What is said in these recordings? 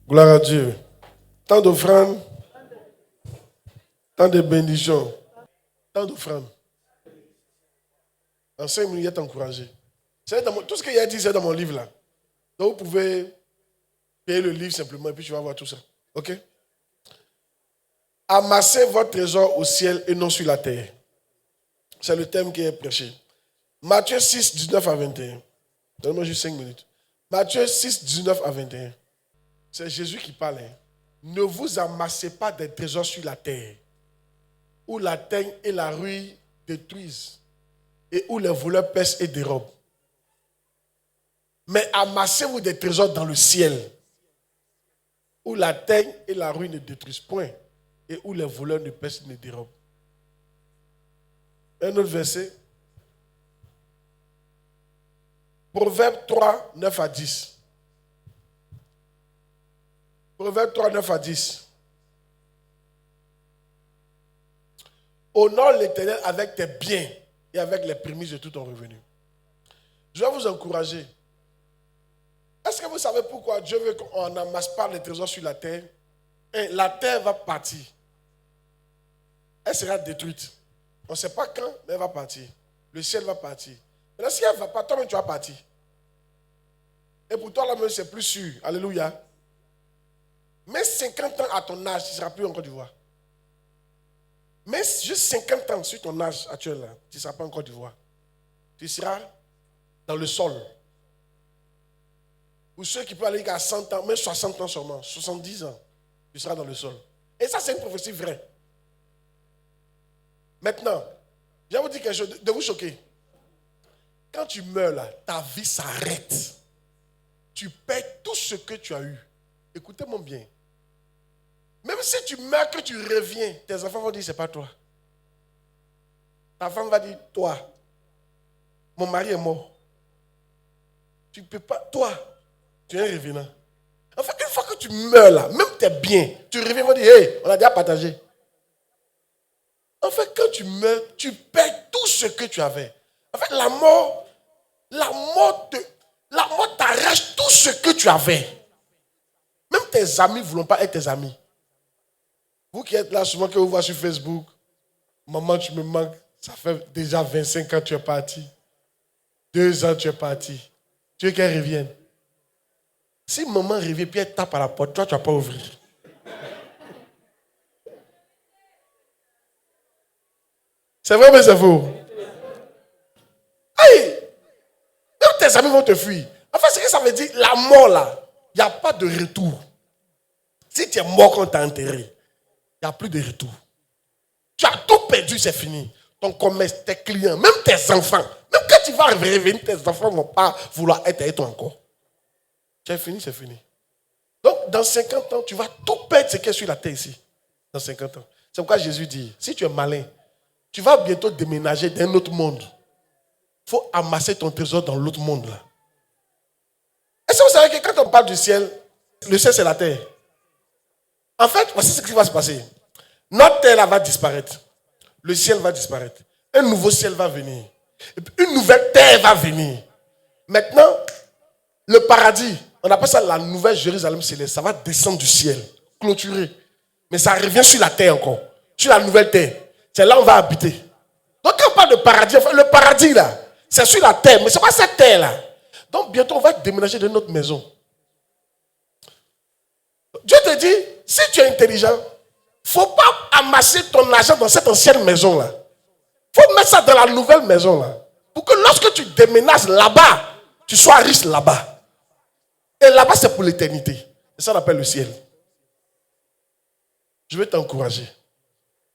Gloire à Dieu. Tant d'offrandes, tant de bénédictions, tant d'offrandes. En 5 minutes, il est encouragé. Tout ce qu'il a dit, c'est dans mon livre là. Donc vous pouvez payer le livre simplement et puis tu vas voir tout ça. Ok? Amassez votre trésor au ciel et non sur la terre. C'est le thème qui est prêché. Matthieu 6, 19 à 21. Donne-moi juste 5 minutes. Matthieu 6, 19 à 21. C'est Jésus qui parle. Ne vous amassez pas des trésors sur la terre, où la teigne et la rouille détruisent, et où les voleurs pèsent et dérobent. Mais amassez-vous des trésors dans le ciel, où la teigne et la rouille ne détruisent point, et où les voleurs ne pèsent et ne dérobent. Un autre verset. Proverbe 3, 9 à 10. Proverbe 3, 9 à 10. Honore l'Éternel avec tes biens et avec les prémices de tout ton revenu. Je vais vous encourager. Est-ce que vous savez pourquoi Dieu veut qu'on n'amasse pas les trésors sur la terre? Et la terre va partir. Elle sera détruite. On ne sait pas quand, mais elle va partir. Le ciel va partir. Mais si elle ne va pas, toi-même tu vas partir. Et pour toi, là-même, c'est plus sûr. Alléluia. Mais 50 ans à ton âge, tu ne seras plus en Côte d'Ivoire. Mais juste 50 ans sur ton âge actuel, là, tu ne seras pas en Côte d'Ivoire. Tu seras dans le sol. Ou ceux qui peuvent aller jusqu'à 100 ans, même 60 ans seulement, 70 ans, tu seras dans le sol. Et ça, c'est une prophétie vraie. Maintenant, je vais vous dire quelque chose de vous choquer. Quand tu meurs là, ta vie s'arrête. Tu perds tout ce que tu as eu. Écoutez-moi bien. Même si tu meurs, que tu reviens, tes enfants vont dire, c'est pas toi. Ta femme va dire, toi, mon mari est mort. Tu ne peux pas, toi, tu es un revenant. Enfin, une fois que tu meurs là, même tes biens, tu reviens, ils vont dire, hey, on a déjà partagé. En fait, quand tu meurs, tu perds tout ce que tu avais. En fait, la mort t'arrache tout ce que tu avais. Même tes amis ne voulont pas être tes amis. Vous qui êtes là, souvent que vous voyez sur Facebook, maman, tu me manques, ça fait déjà 25 ans que tu es parti. 2 ans que tu es parti. Tu veux qu'elle revienne. Si maman revient puis elle tape à la porte, toi, tu ne vas pas ouvrir. C'est vrai, mais c'est faux. Aïe! Même tes amis vont te fuir. En fait, ce que ça veut dire, la mort là, il n'y a pas de retour. Si tu es mort quand tu as enterré, il n'y a plus de retour. Tu as tout perdu, c'est fini. Ton commerce, tes clients, même tes enfants. Même quand tu vas revenir, tes enfants ne vont pas vouloir être avec toi encore. C'est fini, c'est fini. Donc, dans 50 ans, tu vas tout perdre ce qui est sur la terre ici. Dans 50 ans. C'est pourquoi Jésus dit, si tu es malin, tu vas bientôt déménager d'un autre monde. Il faut amasser ton trésor dans l'autre monde là. Est-ce que vous savez que quand on parle du ciel, le ciel c'est la terre. En fait, voici ce qui va se passer. Notre terre là va disparaître. Le ciel va disparaître. Un nouveau ciel va venir. Et puis une nouvelle terre va venir. Maintenant, le paradis, on appelle ça la nouvelle Jérusalem céleste. Ça va descendre du ciel, clôturé. Mais ça revient sur la terre encore. Sur la nouvelle terre. C'est là où on va habiter. Donc quand on parle de paradis, enfin, le paradis là, c'est sur la terre. Mais ce n'est pas cette terre là. Donc bientôt on va déménager de notre maison. Dieu te dit, si tu es intelligent, il ne faut pas amasser ton argent dans cette ancienne maison là. Il faut mettre ça dans la nouvelle maison là. Pour que lorsque tu déménages là-bas, tu sois riche là-bas. Et là-bas c'est pour l'éternité. Et ça on appelle le ciel. Je vais t'encourager.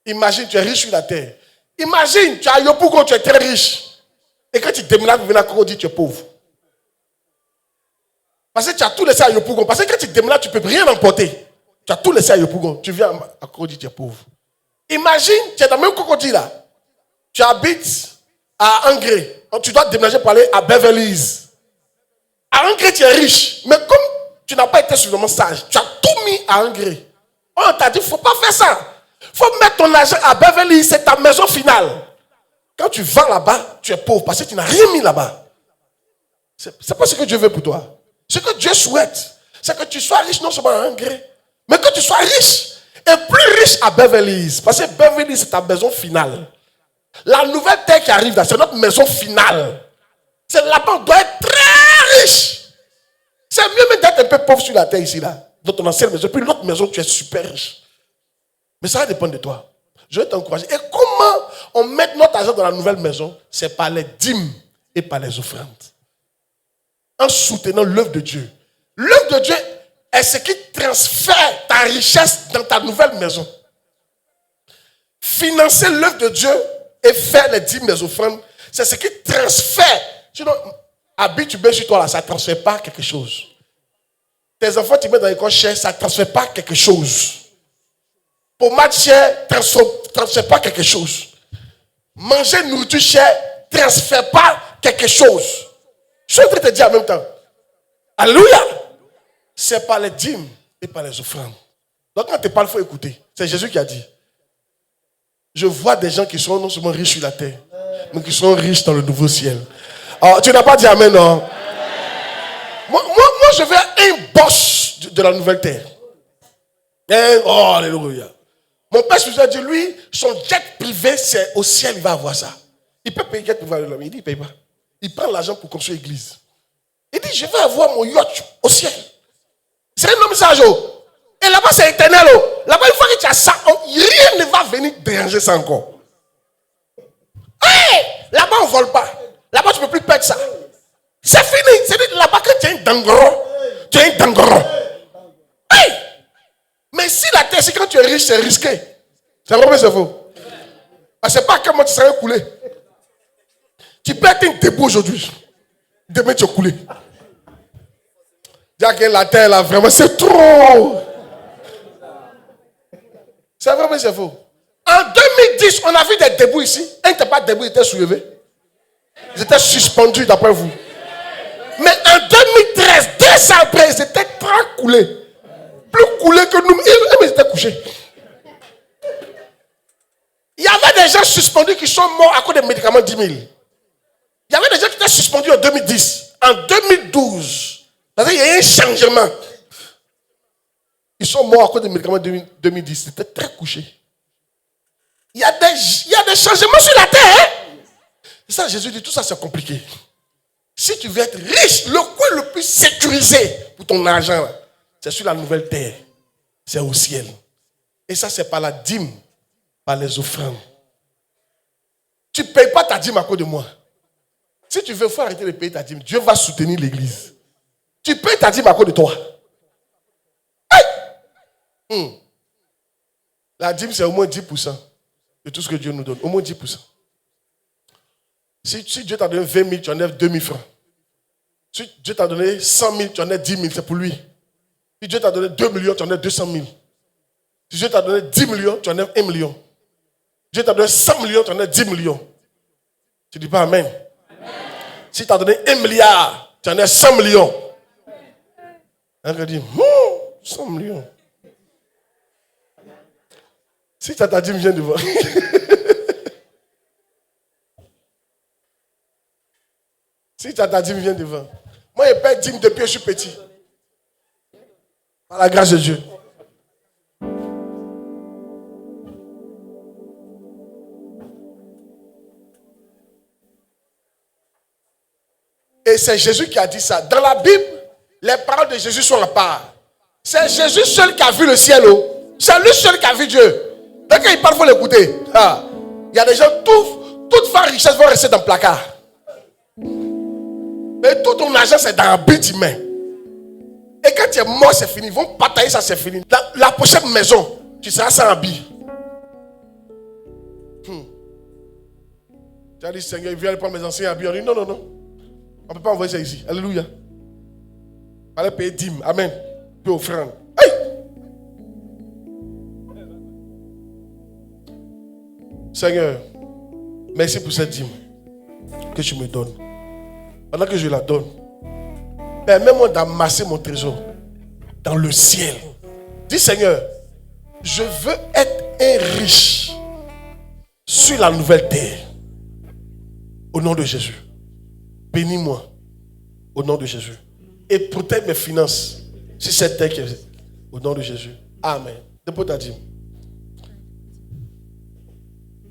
Imagine, tu es riche sur la terre. Imagine, tu es à Yopougon, tu es très riche. Et quand tu déménages, tu viens à Cocody, tu es pauvre. Parce que tu as tout laissé à Yopougon. Parce que quand tu déménages, tu ne peux rien emporter. Tu as tout laissé à Yopougon. Tu viens à Cocody, tu es pauvre. Imagine, tu es dans le même Cocody là. Tu habites à Angré. Donc tu dois déménager pour aller à Beverly Hills. À Angré, tu es riche. Mais comme tu n'as pas été suffisamment sage, tu as tout mis à Angré. On t'a dit, il ne faut pas faire ça. Il faut mettre ton argent à Beverly Hills, c'est ta maison finale. Quand tu vas là-bas, tu es pauvre parce que tu n'as rien mis là-bas. Ce n'est pas ce que Dieu veut pour toi. Ce que Dieu souhaite, c'est que tu sois riche non seulement en engrais, mais que tu sois riche. Et plus riche à Beverly Hills. Parce que Beverly Hills, c'est ta maison finale. La nouvelle terre qui arrive là, c'est notre maison finale. C'est là-bas, on doit être très riche. C'est mieux même d'être un peu pauvre sur la terre ici, là. Dans ton ancienne maison. Puis l'autre maison, tu es super riche. Mais ça va dépendre de toi. Je vais t'encourager. Et comment on met notre argent dans la nouvelle maison? C'est par les dîmes et par les offrandes. En soutenant l'œuvre de Dieu. L'œuvre de Dieu est ce qui transfère ta richesse dans ta nouvelle maison. Financer l'œuvre de Dieu et faire les dîmes, les offrandes, c'est ce qui transfère. Sinon, habitué chez toi, là, ça ne transfère pas quelque chose. Tes enfants, tu mets dans l'école chère, ça ne transfère pas quelque chose. Pommade chère, ne transfère pas quelque chose. Manger nourriture chère, ne transfère pas quelque chose. Je suis en train de te dire en même temps. Alléluia. C'est par les dîmes et par les offrandes. Donc quand tu parles, il faut écouter. C'est Jésus qui a dit. Je vois des gens qui sont non seulement riches sur la terre, mais qui sont riches dans le nouveau ciel. Alors, tu n'as pas dit amen, non? Moi, je veux un boss de la nouvelle terre. Oh, alléluia. Mon père se dit, lui, son jet privé, c'est au ciel, il va avoir ça. Il peut payer jet privé, il dit, il ne paye pas. Il prend l'argent pour construire l'église. Il dit, je vais avoir mon yacht au ciel. C'est un homme sage. Et là-bas, c'est éternel. Là-bas, une fois que tu as ça, rien ne va venir déranger ça encore. Hey! Là-bas, on ne vole pas. Là-bas, tu ne peux plus perdre ça. C'est fini. C'est là-bas que tu es un dangoro. Tu es un dangoro. Hey! Mais si la terre, c'est quand tu es riche, c'est risqué. C'est vrai, mais c'est faux. Ah, c'est pas comment tu serais coulé. Tu peux être un debout aujourd'hui. Demain, tu es coulé. Dire que la terre, là, vraiment, c'est trop. C'est vrai, mais c'est faux. En 2010, on a vu des débouts ici. Un n'était pas debout, il était soulevé. Ils étaient suspendus d'après vous. Mais en 2013, 2 ans après, ils étaient très coulés. Plus coulés que nous. Ils étaient couchés. Il y avait des gens suspendus qui sont morts à cause des médicaments 10 000. Il y avait des gens qui étaient suspendus en 2010. En 2012, il y a eu un changement. Ils sont morts à cause des médicaments 2010. Ils étaient très couchés. Il y a des changements sur la terre. Hein? Et ça, Jésus dit, tout ça, c'est compliqué. Si tu veux être riche, le coin le plus sécurisé pour ton argent, c'est sur la nouvelle terre. C'est au ciel. Et ça, c'est par la dîme, par les offrandes. Tu ne payes pas ta dîme à cause de moi. Si tu veux, il faut arrêter de payer ta dîme. Dieu va soutenir l'église. Tu payes ta dîme à cause de toi. Hey! La dîme, c'est au moins 10% de tout ce que Dieu nous donne. Au moins 10%. Si Dieu t'a donné 20 000, tu enlèves 2 000 francs. Si Dieu t'a donné 100 000, tu enlèves 10 000, c'est pour lui. Si Dieu t'a donné 2 millions, tu enlèves 200 000. Si Dieu t'a donné 10 millions, tu enlèves 1 million. Si Dieu t'a donné 100 millions, tu enlèves 10 millions. Tu ne dis pas amen. Si tu as donné 1 milliard, tu en as 100 millions. On va dire, 100 millions. Si tu as ta dîme, viens devant. Si tu as ta dîme, viens devant. Moi, je paie dîme depuis que je suis petit. Par la grâce de Dieu. Et c'est Jésus qui a dit ça. Dans la Bible, les paroles de Jésus sont à part. C'est Jésus seul qui a vu le ciel. C'est lui seul qui a vu Dieu. Dès qu'il parle, il faut l'écouter. Il y a des gens, toute fa richesse va rester dans le placard. Mais tout ton argent, c'est dans un but humain. Et quand tu es mort, c'est fini. Ils vont batailler ça, c'est fini. La prochaine maison, tu seras sans habit. Tu as dit, Seigneur, il vient prendre mes anciens habits. On dit, non. On ne peut pas envoyer ça ici. Alléluia. Il fallait payer dîme. Amen. Puis offrande. Hey! Seigneur, merci pour cette dîme que tu me donnes. Pendant que je la donne, permets-moi d'amasser mon trésor dans le ciel. Dis Seigneur, je veux être un riche sur la nouvelle terre. Au nom de Jésus. Bénis-moi au nom de Jésus. Et protège mes finances Si c'est tel que au nom de Jésus. Amen. Dépose ta dîme.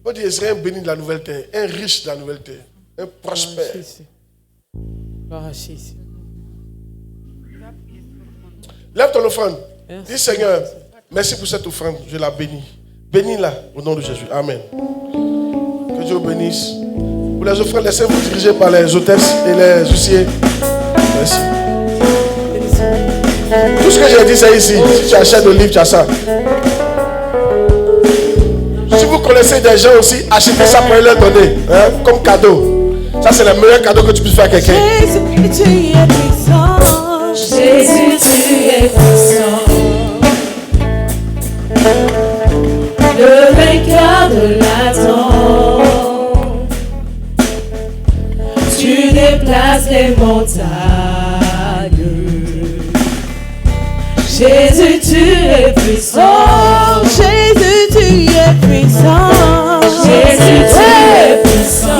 On dit, je serai un béni de la nouvelle terre, un riche de la nouvelle terre, un prospère. Lève ton offrande. Dis Seigneur, merci pour cette offrande. Je la bénis. Bénis-la au nom de Jésus. Amen. Que Dieu vous bénisse. Pour les offrandes, laissez-vous diriger par les hôtesses et les huissiers. Merci. Tout ce que j'ai dit, c'est ici. Si tu achètes le livre, tu as ça. Si vous connaissez des gens aussi, achetez ça pour leur donner. Hein, comme cadeau. Ça, c'est le meilleur cadeau que tu puisses faire à quelqu'un. Jésus, tu es puissant. Jésus, tu es puissant. Le vainqueur de l'attente. Tu déplaces les montagnes. Jésus, tu es puissant. Jésus, tu es puissant. Jésus, tu es puissant.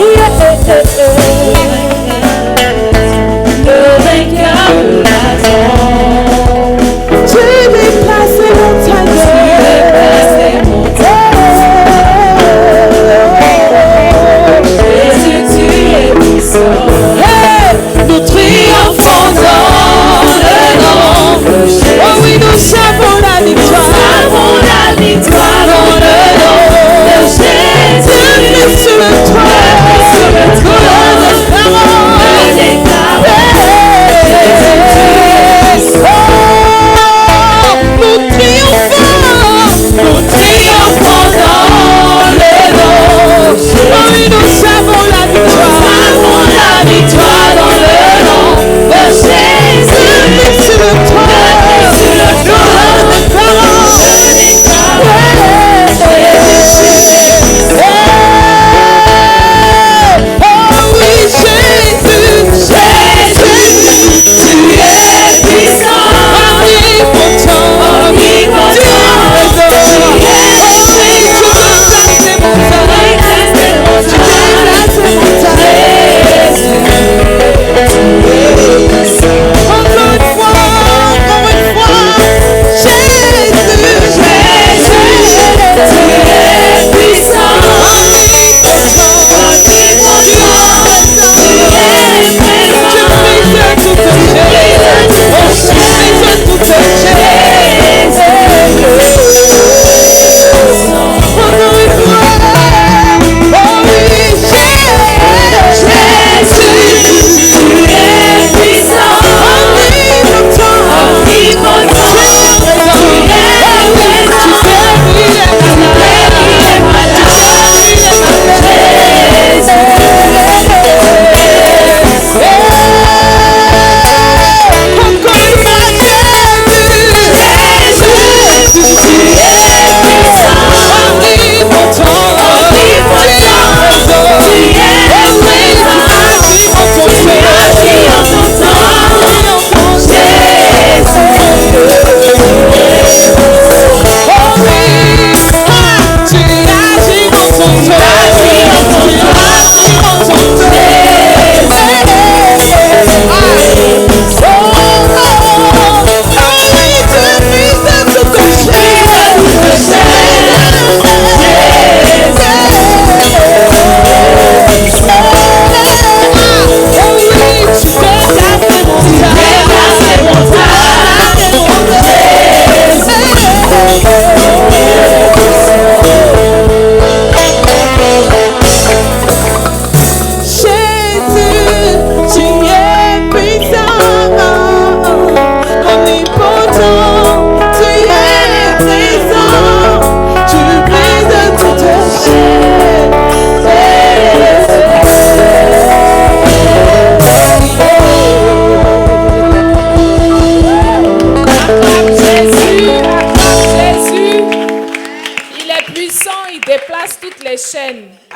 Le vainqueur de l'attente. Tu déplaces les montagnes. Tu déplaces les montagnes. Jésus, tu es puissant. Hey, nous triomphons dans le nom de Jésus. Oh oui, nous savons la victoire. Nous savons la victoire dans le nom de Jésus. Christ sur le toit. Sur le toit. Nous triomphons dans le nom. Oui, nous savons la victoire. Nous savons la victoire dans le nom de Jésus. Sur le toit. Sur le toit.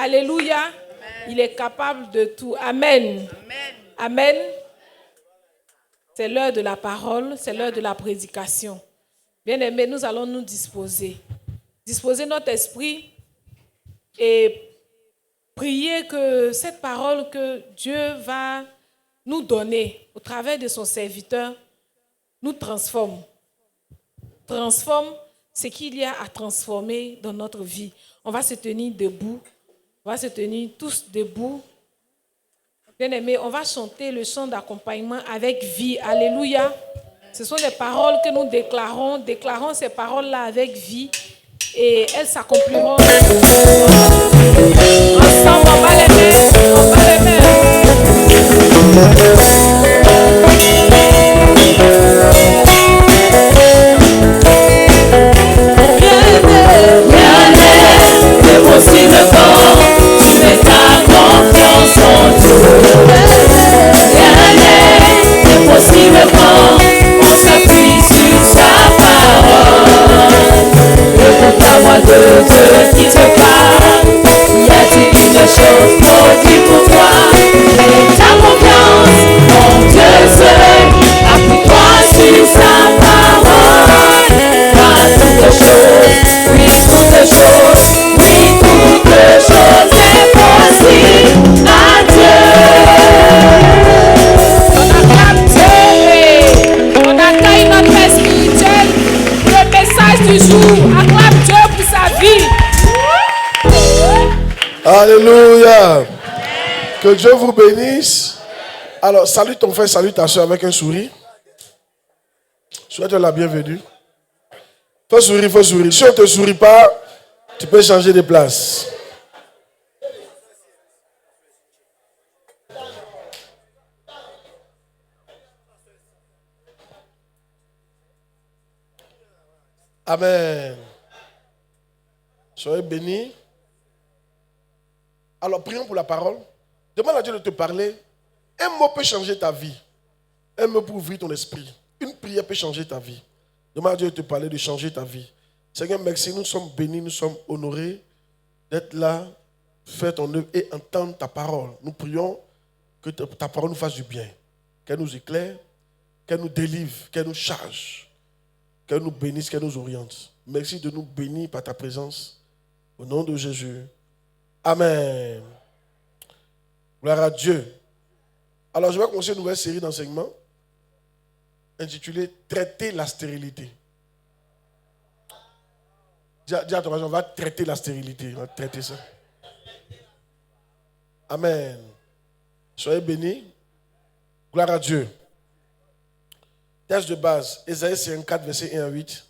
Alléluia. Il est capable de tout. Amen. Amen. C'est l'heure de la parole, c'est l'heure de la prédication. Bien-aimés, nous allons nous disposer. Disposer notre esprit et prier que cette parole que Dieu va nous donner au travers de son serviteur nous transforme. Transforme ce qu'il y a à transformer dans notre vie. On va se tenir debout. On va se tenir tous debout. Bien-aimés, on va chanter le chant d'accompagnement avec vie. Alléluia. Ce sont des paroles que nous déclarons. Déclarons ces paroles-là avec vie. Et elles s'accompliront. Ensemble, on va les mettre. On va les mettre. C'est possible quand tu mets ta confiance en Dieu. Rien n'est possible quand on s'appuie sur sa parole. Écoute la voix de Dieu qui te parle. Y a-t-il une chose maudite pour toi? Mets ta confiance en Dieu seul. Appuie-toi sur sa parole. Car toutes choses, oui toutes choses, oui toutes choses est possible à Dieu. On accueille notre Père spirituel. Le message du jour. Acclame Dieu pour sa vie. Alléluia. Que Dieu vous bénisse. Alors, salue ton frère, salue ta soeur avec un sourire. Souhaite la bienvenue. Faut sourire, faut sourire. Si on ne te sourit pas, tu peux changer de place. Amen. Soyez bénis. Alors, prions pour la parole. Demande à Dieu de te parler. Un mot peut changer ta vie. Un mot pour ouvrir ton esprit. Une prière peut changer ta vie. Demande à Dieu de te parler, de changer ta vie. Seigneur, merci, nous sommes bénis, nous sommes honorés d'être là, faire ton œuvre et entendre ta parole. Nous prions que ta parole nous fasse du bien, qu'elle nous éclaire, qu'elle nous délivre, qu'elle nous charge, qu'elle nous bénisse, qu'elle nous oriente. Merci de nous bénir par ta présence. Au nom de Jésus. Amen. Gloire à Dieu. Alors, je vais commencer une nouvelle série d'enseignements intitulée « Traiter la stérilité ». Dis à ton voisin, on va traiter la stérilité. On va traiter ça. Amen. Soyez bénis. Gloire à Dieu. Texte de base, Ésaïe 54, verset 1 à 8.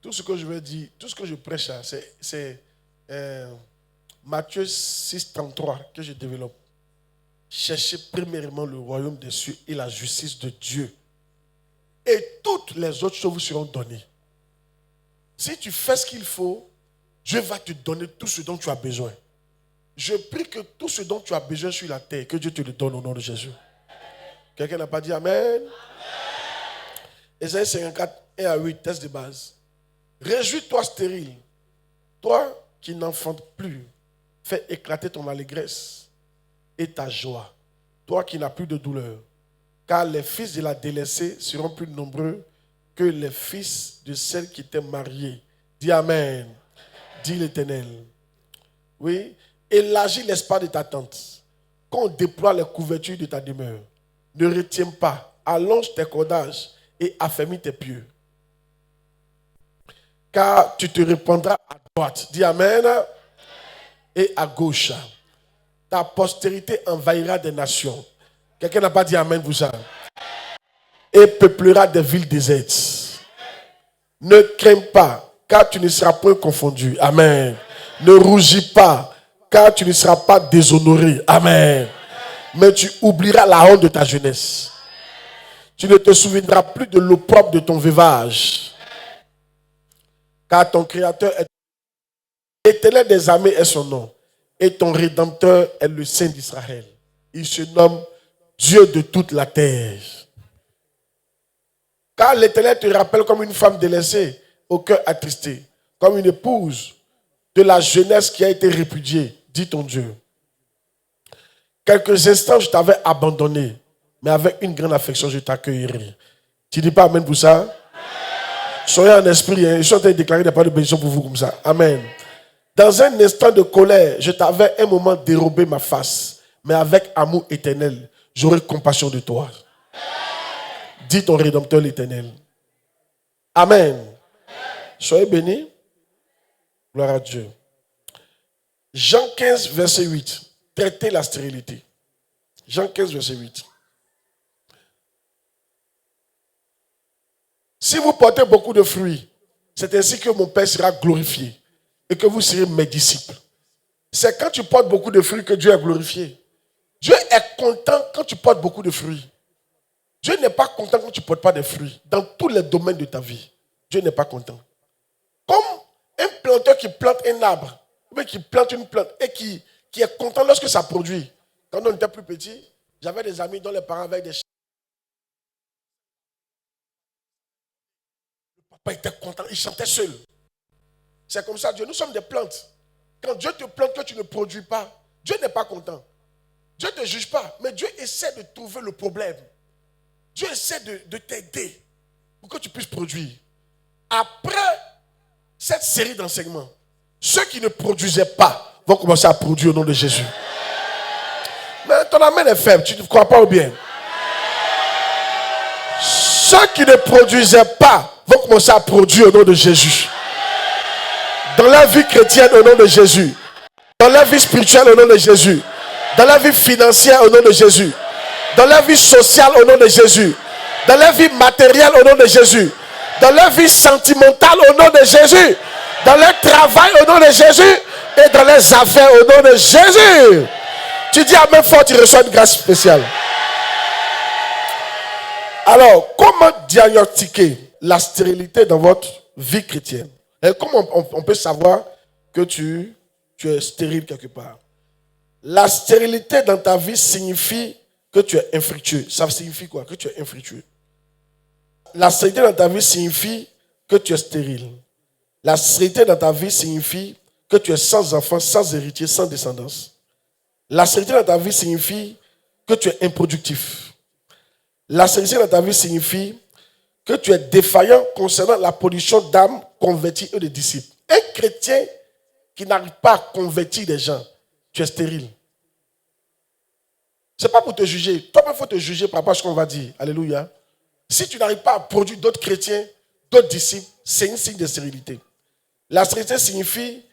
Tout ce que je veux dire, tout ce que je prêche, c'est Matthieu 6, 33 que je développe. Cherchez premièrement le royaume des cieux et la justice de Dieu. Et toutes les autres choses vous seront données. Si tu fais ce qu'il faut, Dieu va te donner tout ce dont tu as besoin. Je prie que tout ce dont tu as besoin sur la terre, que Dieu te le donne au nom de Jésus. Quelqu'un n'a pas dit Amen? Ésaïe 54, 1 à 8, texte de base. Réjouis-toi stérile, toi qui n'enfantes plus, fais éclater ton allégresse et ta joie, toi qui n'as plus de douleur. Car les fils de la délaissée seront plus nombreux que les fils de celle qui était mariée. Dis Amen. Dit l'Éternel. Oui. Élargis l'espace de ta tente. Qu'on déploie les couvertures de ta demeure. Ne retiens pas. Allonge tes cordages et affermis tes pieux. Car tu te répandras à droite. Dis Amen. Et à gauche. Ta postérité envahira des nations. Quelqu'un n'a pas dit Amen pour ça. Et peuplera des villes désertes. Ne crains pas, car tu ne seras point confondu. Amen. Ne rougis pas, car tu ne seras pas déshonoré. Amen. Mais tu oublieras la honte de ta jeunesse. Tu ne te souviendras plus de l'opprobre de ton veuvage. Car ton Créateur est l'Éternel des armées est son nom. Et ton Rédempteur est le Saint d'Israël. Il se nomme Dieu de toute la terre. Car l'Éternel te rappelle comme une femme délaissée, au cœur attristé, comme une épouse de la jeunesse qui a été répudiée, dit ton Dieu. Quelques instants, je t'avais abandonné, mais avec une grande affection, je t'accueillerai. Tu dis pas Amen pour ça? Soyez en esprit, hein. Je suis en train de déclarer des paroles de bénédiction pour vous comme ça. Amen. Dans un instant de colère, je t'avais un moment dérobé ma face, mais avec amour éternel, j'aurai compassion de toi. Dis ton Rédempteur l'Éternel. Amen. Soyez bénis. Gloire à Dieu. Jean 15, verset 8. Traitez la stérilité. Jean 15, verset 8. Si vous portez beaucoup de fruits, c'est ainsi que mon Père sera glorifié et que vous serez mes disciples. C'est quand tu portes beaucoup de fruits que Dieu est glorifié. Dieu est content quand tu portes beaucoup de fruits. Dieu n'est pas content quand tu ne portes pas de fruits. Dans tous les domaines de ta vie, Dieu n'est pas content. Comme un planteur qui plante un arbre, ou qui plante une plante et qui est content lorsque ça produit. Quand on était plus petit, j'avais des amis dont les parents avaient des chiens. Le papa était content, il chantait seul. C'est comme ça, Dieu. Nous sommes des plantes. Quand Dieu te plante que tu ne produis pas, Dieu n'est pas content. Dieu ne te juge pas, mais Dieu essaie de trouver le problème. Dieu essaie de t'aider pour que tu puisses produire. Après cette série d'enseignements, ceux qui ne produisaient pas vont commencer à produire au nom de Jésus. Mais ton amen est faible, tu ne crois pas ou bien? Ceux qui ne produisaient pas vont commencer à produire au nom de Jésus. Dans la vie chrétienne au nom de Jésus. Dans la vie spirituelle au nom de Jésus. Dans la vie financière au nom de Jésus. Dans la vie sociale au nom de Jésus. Dans la vie matérielle au nom de Jésus. Dans la vie sentimentale au nom de Jésus. Dans le travail au nom de Jésus. Et dans les affaires au nom de Jésus. Tu dis amen fort, tu reçois une grâce spéciale. Alors, comment diagnostiquer la stérilité dans votre vie chrétienne? Et comment on peut savoir que tu es stérile quelque part? La stérilité dans ta vie signifie que tu es infructueux. Ça signifie quoi? Que tu es infructueux. La stérilité dans ta vie signifie que tu es stérile. La stérilité dans ta vie signifie que tu es sans enfant, sans héritier, sans descendance. La stérilité dans ta vie signifie que tu es improductif. La stérilité dans ta vie signifie que tu es défaillant concernant la production d'âmes converties et de disciples. Un chrétien qui n'arrive pas à convertir des gens, tu es stérile. Ce n'est pas pour te juger. Toi-même, il faut te juger par rapport à ce qu'on va dire. Alléluia. Si tu n'arrives pas à produire d'autres chrétiens, d'autres disciples, c'est un signe de stérilité. La stérilité signifie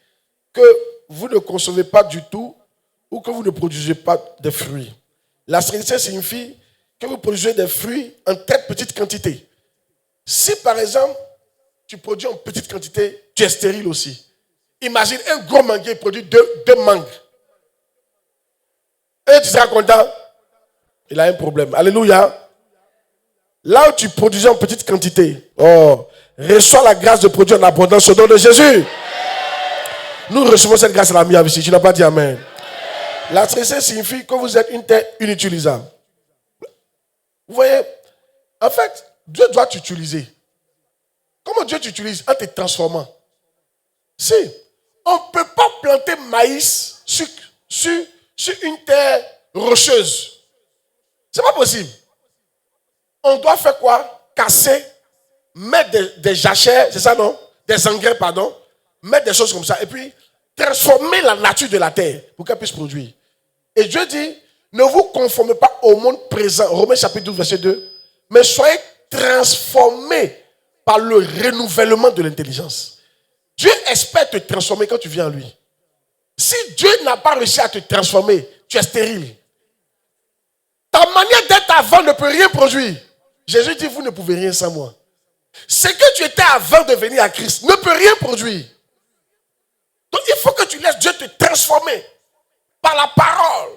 que vous ne concevez pas du tout ou que vous ne produisez pas de fruits. La stérilité signifie que vous produisez des fruits en très petite quantité. Si par exemple, tu produis en petite quantité, tu es stérile aussi. Imagine un gros manguier produit deux mangues. Et tu seras content. Il a un problème. Alléluia. Là où tu produisais en petite quantité, reçois la grâce de produire en abondance au nom de Jésus. Nous recevons cette grâce à la mienne ici. Tu n'as pas dit amen. La stérilité signifie que vous êtes une terre inutilisable. Vous voyez, en fait, Dieu doit t'utiliser. Comment Dieu t'utilise? En te transformant. Si, on ne peut pas planter maïs sur une terre rocheuse. C'est pas possible. On doit faire quoi? Casser, mettre des jachères, c'est ça non? Des engrais, pardon. Mettre des choses comme ça. Et puis, transformer la nature de la terre pour qu'elle puisse produire. Et Dieu dit, ne vous conformez pas au monde présent. Romains chapitre 12, verset 2. Mais soyez transformés par le renouvellement de l'intelligence. Dieu espère te transformer quand tu viens à lui. Si Dieu n'a pas réussi à te transformer, tu es stérile. Ta manière d'être avant ne peut rien produire. Jésus dit, vous ne pouvez rien sans moi. Ce que tu étais avant de venir à Christ ne peut rien produire. Donc il faut que tu laisses Dieu te transformer par la parole.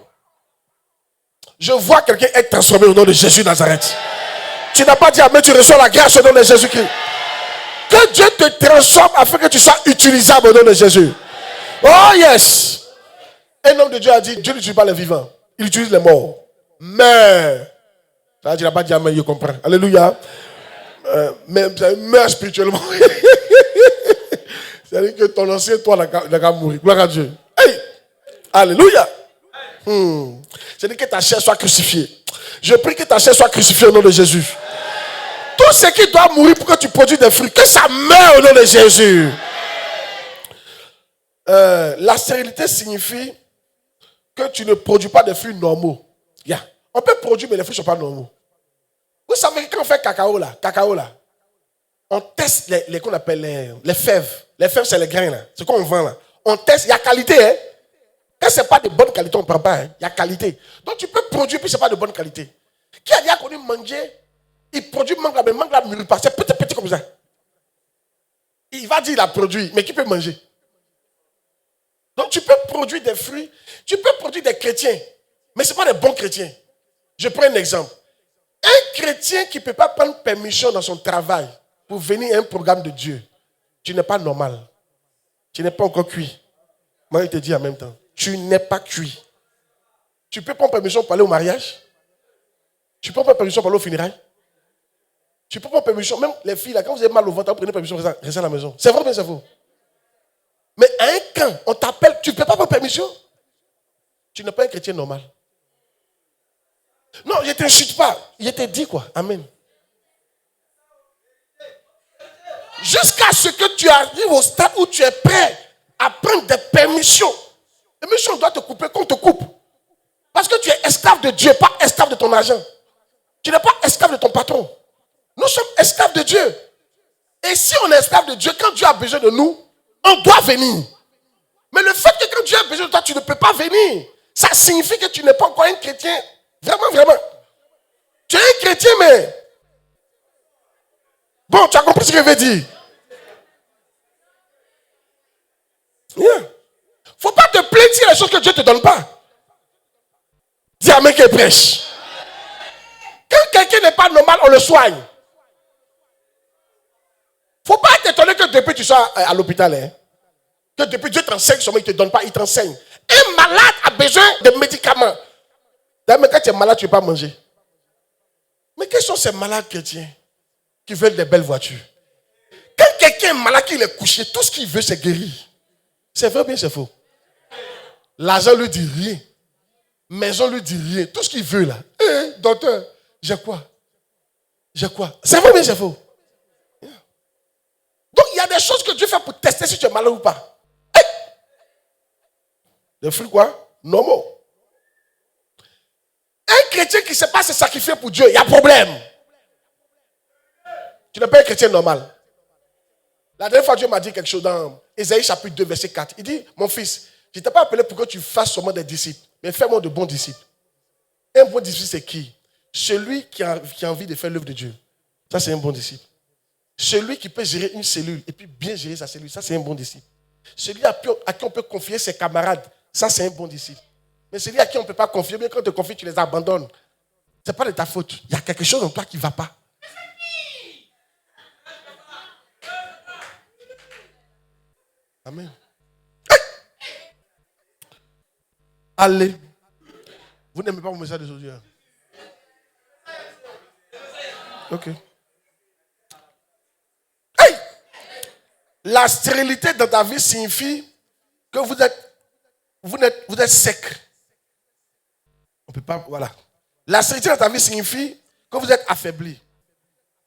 Je vois quelqu'un être transformé au nom de Jésus de Nazareth. Tu n'as pas dit amen, tu reçois la grâce au nom de Jésus-Christ. Que Dieu te transforme afin que tu sois utilisable au nom de Jésus. Oh yes. Un homme de Dieu a dit, Dieu n'utilise pas les vivants, il utilise les morts. Mais, ça veut dire, il n'a pas dit amen, je comprends. Alléluia. Mais meurs spirituellement. C'est-à-dire que ton ancien toi n'a qu'à mourir. Gloire à Dieu. Hey! Alléluia. C'est-à-dire que ta chair soit crucifiée. Je prie que ta chair soit crucifiée au nom de Jésus. Tout ce qui doit mourir pour que tu produises des fruits, que ça meure au nom de Jésus. La stérilité signifie que tu ne produis pas de fruits normaux. Yeah. On peut produire, mais les fruits ne sont pas normaux. Vous savez que quand on fait cacao là, on teste les qu'on appelle les fèves. Les fèves, c'est les grains là. C'est qu'on vend là. On teste, il y a qualité. Hein? Quand ce n'est pas de bonne qualité, on ne prend pas. Hein? Il y a qualité. Donc tu peux produire, puis ce n'est pas de bonne qualité. Qui a déjà connu manger? Il produit mangue là, mais mangue là ne mûrit pas. C'est petit comme ça. Il va dire qu'il a produit, mais qui peut manger? Donc tu peux produire des fruits, tu peux produire des chrétiens, mais ce n'est pas des bons chrétiens. Je prends un exemple. Un chrétien qui ne peut pas prendre permission dans son travail pour venir à un programme de Dieu, tu n'es pas normal. Tu n'es pas encore cuit. Moi, je te dis en même temps, tu n'es pas cuit. Tu peux prendre permission pour aller au mariage? Tu peux prendre permission pour aller au funérailles? Tu peux prendre permission, même les filles, là, quand vous avez mal au ventre, vous prenez permission, restez à la maison. C'est vrai ou bien c'est faux? Mais à un camp, on t'appelle, tu ne peux pas prendre permission? Tu n'es pas un chrétien normal. Non, je ne t'insulte pas. Je te dis quoi? Amen. Jusqu'à ce que tu arrives au stade où tu es prêt à prendre des permissions. Les permissions doivent te couper qu'on te coupe. Parce que tu es esclave de Dieu, pas esclave de ton argent. Tu n'es pas esclave de ton patron. Nous sommes esclaves de Dieu. Et si on est esclave de Dieu, quand Dieu a besoin de nous, on doit venir. Mais le fait que quand Dieu a besoin de toi, tu ne peux pas venir, ça signifie que tu n'es pas encore un chrétien. Vraiment, vraiment. Tu es un chrétien, mais... Bon, tu as compris ce que je veux dire? Il ne faut pas te plaindre si les choses que Dieu ne te donne pas. Dis Amen qu'il prêche. Quand quelqu'un n'est pas normal, on le soigne. Il ne faut pas être étonné que depuis tu sois à l'hôpital. Hein? Que depuis Dieu t'enseigne seulement, il ne te donne pas, il t'enseigne. Un malade a besoin de médicaments. D'ailleurs, quand tu es malade, tu ne peux pas manger. Mais quels sont ces malades chrétiens qui veulent des belles voitures? Quand quelqu'un est malade, qu'il est couché, tout ce qu'il veut, c'est guérir. C'est vrai ou bien c'est faux? L'argent lui dit rien. Maison lui dit rien. Tout ce qu'il veut là. Docteur, j'ai quoi? J'ai quoi? C'est vrai ou bien c'est faux? Donc il y a des choses que Dieu fait pour tester si tu es malade ou pas. Des fruits quoi? Normaux. Un chrétien qui ne sait pas se sacrifier pour Dieu, il y a problème. Tu n'es pas un chrétien normal. La dernière fois, Dieu m'a dit quelque chose dans Ésaïe chapitre 2, verset 4. Il dit, mon fils, je ne t'ai pas appelé pour que tu fasses seulement des disciples, mais fais-moi de bons disciples. Un bon disciple, c'est qui? Celui qui a envie de faire l'œuvre de Dieu. Ça, c'est un bon disciple. Celui qui peut gérer une cellule et puis bien gérer sa cellule, ça, c'est un bon disciple. Celui à qui on peut confier ses camarades, ça, c'est un bon disciple. Mais celui à qui on ne peut pas confier, bien quand on te confie, tu les abandonnes. Ce n'est pas de ta faute. Il y a quelque chose en toi qui ne va pas. Amen. Allez. Vous n'aimez pas mon message d'aujourd'hui? Hein? Ok. Hey! La stérilité dans ta vie signifie que vous êtes sec. On peut pas, voilà. La stérilité dans ta vie signifie que vous êtes affaibli.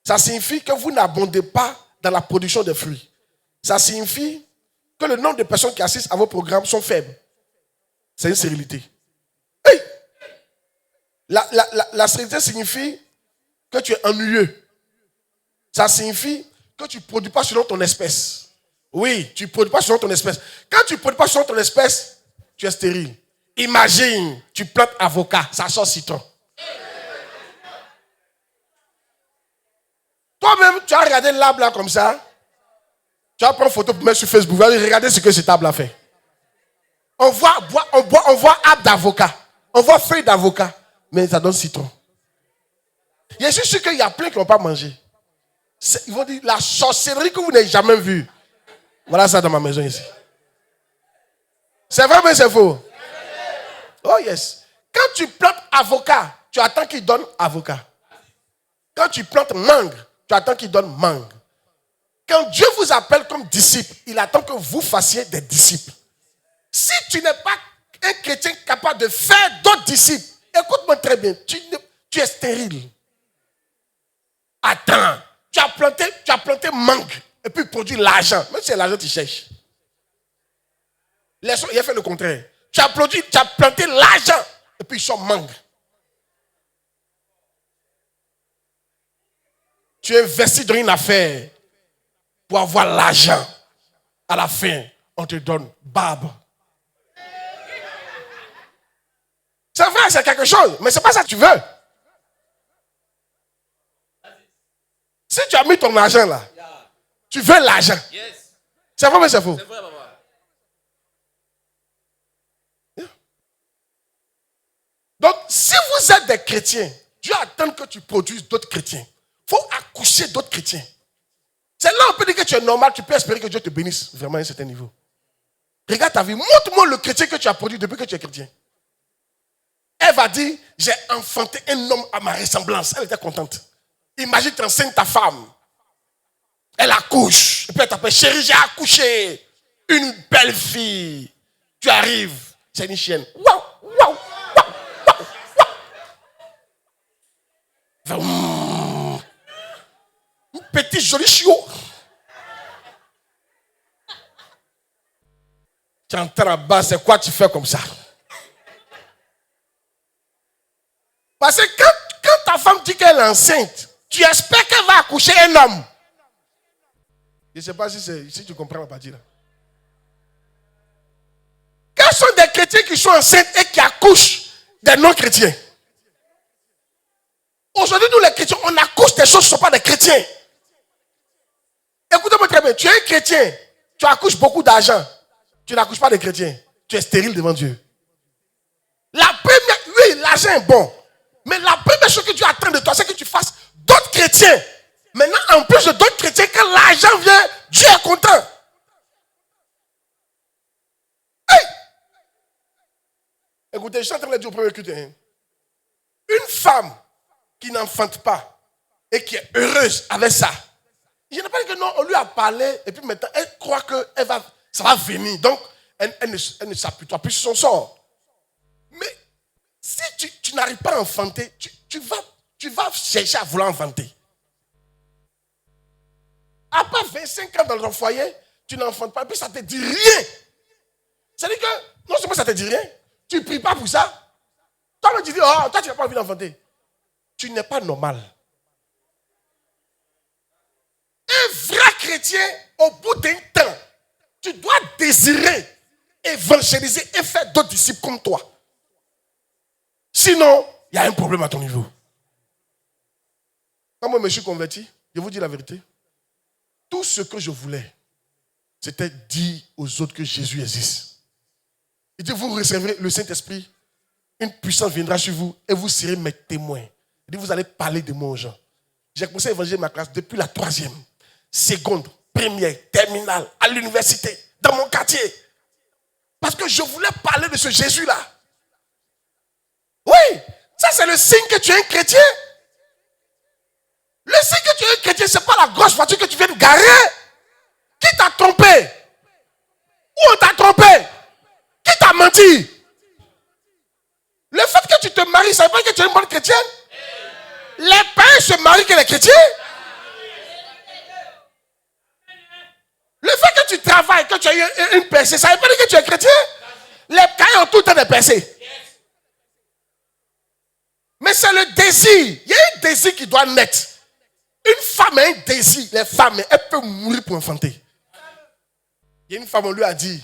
Ça signifie que vous n'abondez pas dans la production de fruits. Ça signifie que le nombre de personnes qui assistent à vos programmes sont faibles. C'est une stérilité. Hey! La stérilité signifie que tu es ennuyeux. Ça signifie que tu ne produis pas selon ton espèce. Oui, tu ne produis pas selon ton espèce. Quand tu ne produis pas selon ton espèce, tu es stérile. Imagine, tu plantes avocat, ça sort citron. Toi-même, tu as regardé l'arbre là comme ça. Tu vas prendre une photo pour mettre sur Facebook. Vous allez regarder ce que cet arbre a fait. On voit arbre d'avocat. On voit feuille d'avocat. Mais ça donne citron. Je suis sûr qu'il y a plein qui n'ont pas mangé. Ils vont dire la sorcellerie que vous n'avez jamais vue. Voilà ça dans ma maison ici. C'est vrai mais c'est faux? Oh yes. Quand tu plantes avocat, tu attends qu'il donne avocat. Quand tu plantes mangue, tu attends qu'il donne mangue. Quand Dieu vous appelle comme disciple, il attend que vous fassiez des disciples. Si tu n'es pas un chrétien capable de faire d'autres disciples, écoute-moi très bien, tu es stérile. Attends, tu as planté mangue et puis produit l'argent. Même si c'est l'argent que tu cherches. Il a fait le contraire. Tu as produit, tu as planté l'argent. Et puis ils sont mangues. Tu investis dans une affaire pour avoir l'argent. À la fin, on te donne barbe. C'est vrai, c'est quelque chose, mais c'est pas ça que tu veux. Si tu as mis ton argent là, tu veux l'argent. C'est vrai, mais c'est faux. Donc, si vous êtes des chrétiens, Dieu attend que tu produises d'autres chrétiens. Il faut accoucher d'autres chrétiens. C'est là où on peut dire que tu es normal, tu peux espérer que Dieu te bénisse vraiment à un certain niveau. Regarde ta vie, montre-moi le chrétien que tu as produit depuis que tu es chrétien. Elle va dire, j'ai enfanté un homme à ma ressemblance. Elle était contente. Imagine, tu enseignes ta femme. Elle accouche. Et puis elle t'appelle, chérie, j'ai accouché. Une belle fille. Tu arrives, c'est une chienne. Waouh, waouh, waouh, waouh, waouh. Un petit joli chiot. Tu entends là-bas, c'est quoi tu fais comme ça? Parce que quand ta femme dit qu'elle est enceinte, tu espères qu'elle va accoucher un homme. Je ne sais pas si tu comprends la partie là. Quels sont des chrétiens qui sont enceintes et qui accouchent des non-chrétiens? Aujourd'hui, nous les chrétiens, on accouche des choses qui ne sont pas des chrétiens. Écoutez-moi très bien, tu es un chrétien, tu accouches beaucoup d'argent, tu n'accouches pas des chrétiens, tu es stérile devant Dieu. La première, oui, l'argent est bon, mais la première chose que Dieu attend de toi, c'est que tu fasses d'autres chrétiens. Maintenant, en plus de d'autres chrétiens, quand l'argent vient, Dieu est content. Hey! Écoutez, je suis en train de dire au premier culte. Une femme qui n'enfante pas et qui est heureuse avec ça. Je n'ai pas dit que non, on lui a parlé et puis maintenant, elle croit que ça va venir. Donc, elle ne s'appuie plus sur son sort. Mais si tu n'arrives pas à enfanter, tu vas chercher à vouloir enfanter. À part 25 ans dans ton foyer, tu n'enfantes pas, et puis ça ne te dit rien. C'est-à-dire que, non seulement ça ne te dit rien, tu ne pries pas pour ça. Toi, tu dis, oh, toi, tu n'as pas envie d'enfanter. Tu n'es pas normal. Un vrai chrétien, au bout d'un temps, tu dois désirer évangéliser et faire d'autres disciples comme toi. Sinon, il y a un problème à ton niveau. Quand moi je me suis converti, je vous dis la vérité, tout ce que je voulais, c'était dire aux autres que Jésus existe. Il dit, vous recevrez le Saint-Esprit, une puissance viendra sur vous et vous serez mes témoins. Il dit, vous allez parler de moi aux gens. J'ai commencé à évangéliser ma classe depuis la 3e, seconde, première, terminale, à l'université, dans mon quartier. Parce que je voulais parler de ce Jésus-là. Oui, ça c'est le signe que tu es un chrétien. Le signe que tu es un chrétien, ce n'est pas la grosse voiture que tu viens de garer. Qui t'a trompé? Où on t'a trompé? Qui t'a menti? Le fait que tu te maries, ça veut pas dire que tu es une bonne chrétienne? Les païens se marient que les chrétiens? Le fait que tu travailles, que tu as eu une percée, ça veut pas dire que tu es chrétien? Les païens ont tout le temps des percées. Mais c'est le désir. Il y a un désir qui doit naître. Une femme a un désir. Les femmes, elles peuvent mourir pour enfanter. Il y a une femme, on lui a dit,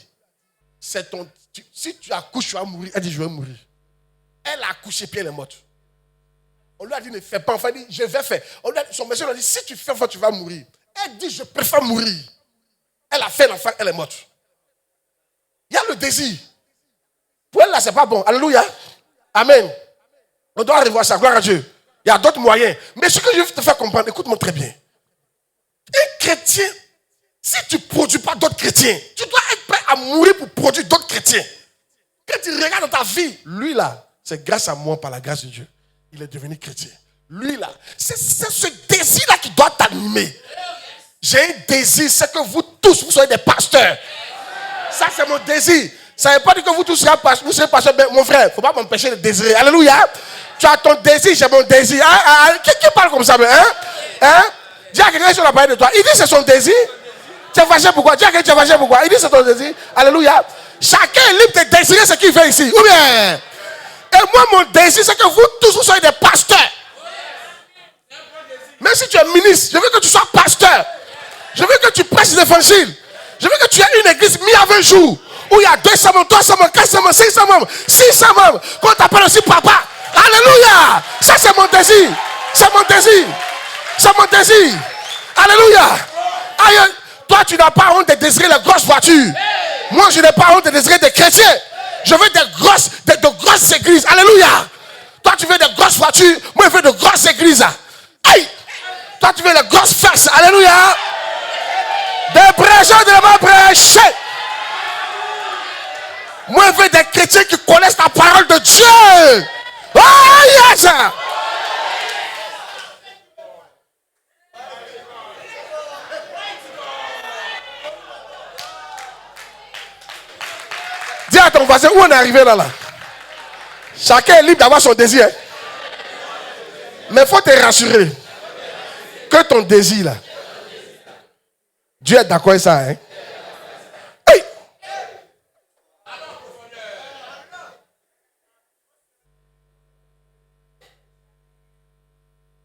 si tu accouches, tu vas mourir. Elle dit, je vais mourir. Elle a accouché, puis elle est morte. On lui a dit, ne fais pas enfant. Elle dit, je vais faire. Son médecin lui a dit, si tu fais enfant, tu vas mourir. Elle dit, je préfère mourir. Elle a fait l'enfant, elle est morte. Il y a le désir. Pour elle, là, c'est pas bon. Alléluia. Amen. On doit revoir ça, gloire à Dieu. Il y a d'autres moyens. Mais ce que je veux te faire comprendre, écoute-moi très bien. Un chrétien, si tu ne produis pas d'autres chrétiens, tu dois être prêt à mourir pour produire d'autres chrétiens. Quand tu regardes dans ta vie, lui là, c'est grâce à moi, par la grâce de Dieu, il est devenu chrétien. Lui là, c'est ce désir-là qui doit t'animer. J'ai un désir, c'est que vous tous, vous soyez des pasteurs. Ça, c'est mon désir. Ça ne veut pas dire que vous tous serez pasteurs. Mais mon frère, il ne faut pas m'empêcher de désirer. Alléluia. Tu as ton désir, j'ai mon désir. Qui parle comme ça? Dis à quelqu'un sur la parole de toi. Il dit c'est son désir. Tu es fâché pourquoi? Dis à quelqu'un tu es fâché pourquoi? Il dit c'est ton désir. Alléluia. Chacun est libre de désirer ce qu'il veut ici. Ou bien. Et moi, mon désir, c'est que vous tous, vous soyez des pasteurs. Même si tu es ministre, je veux que tu sois pasteur. Je veux que tu prêches l'évangile. Je veux que tu aies une église mis à 20 jours. Où il y a 200 membres, 300 membres, 400 membres, 500 membres, 600 membres. Qu'on t'appelle aussi papa. Alléluia. Ça, c'est mon désir. C'est mon désir. C'est mon désir. Alléluia. Aïe. Toi, tu n'as pas honte de désirer les grosses voitures. Moi, je n'ai pas honte de désirer des chrétiens. Je veux de grosses églises. Alléluia. Toi, tu veux des grosses voitures. Moi, je veux de grosses églises. Aïe. Toi, tu veux les grosses fesses. Alléluia. Des prêcheurs de la prêcher. Moi, je veux des chrétiens qui connaissent la parole de Dieu. Oh, yes. Dis à ton voisin où on est arrivé là. Chacun est libre d'avoir son désir. Mais il faut te rassurer que ton désir là, Dieu est d'accord avec ça. Hein? Hey!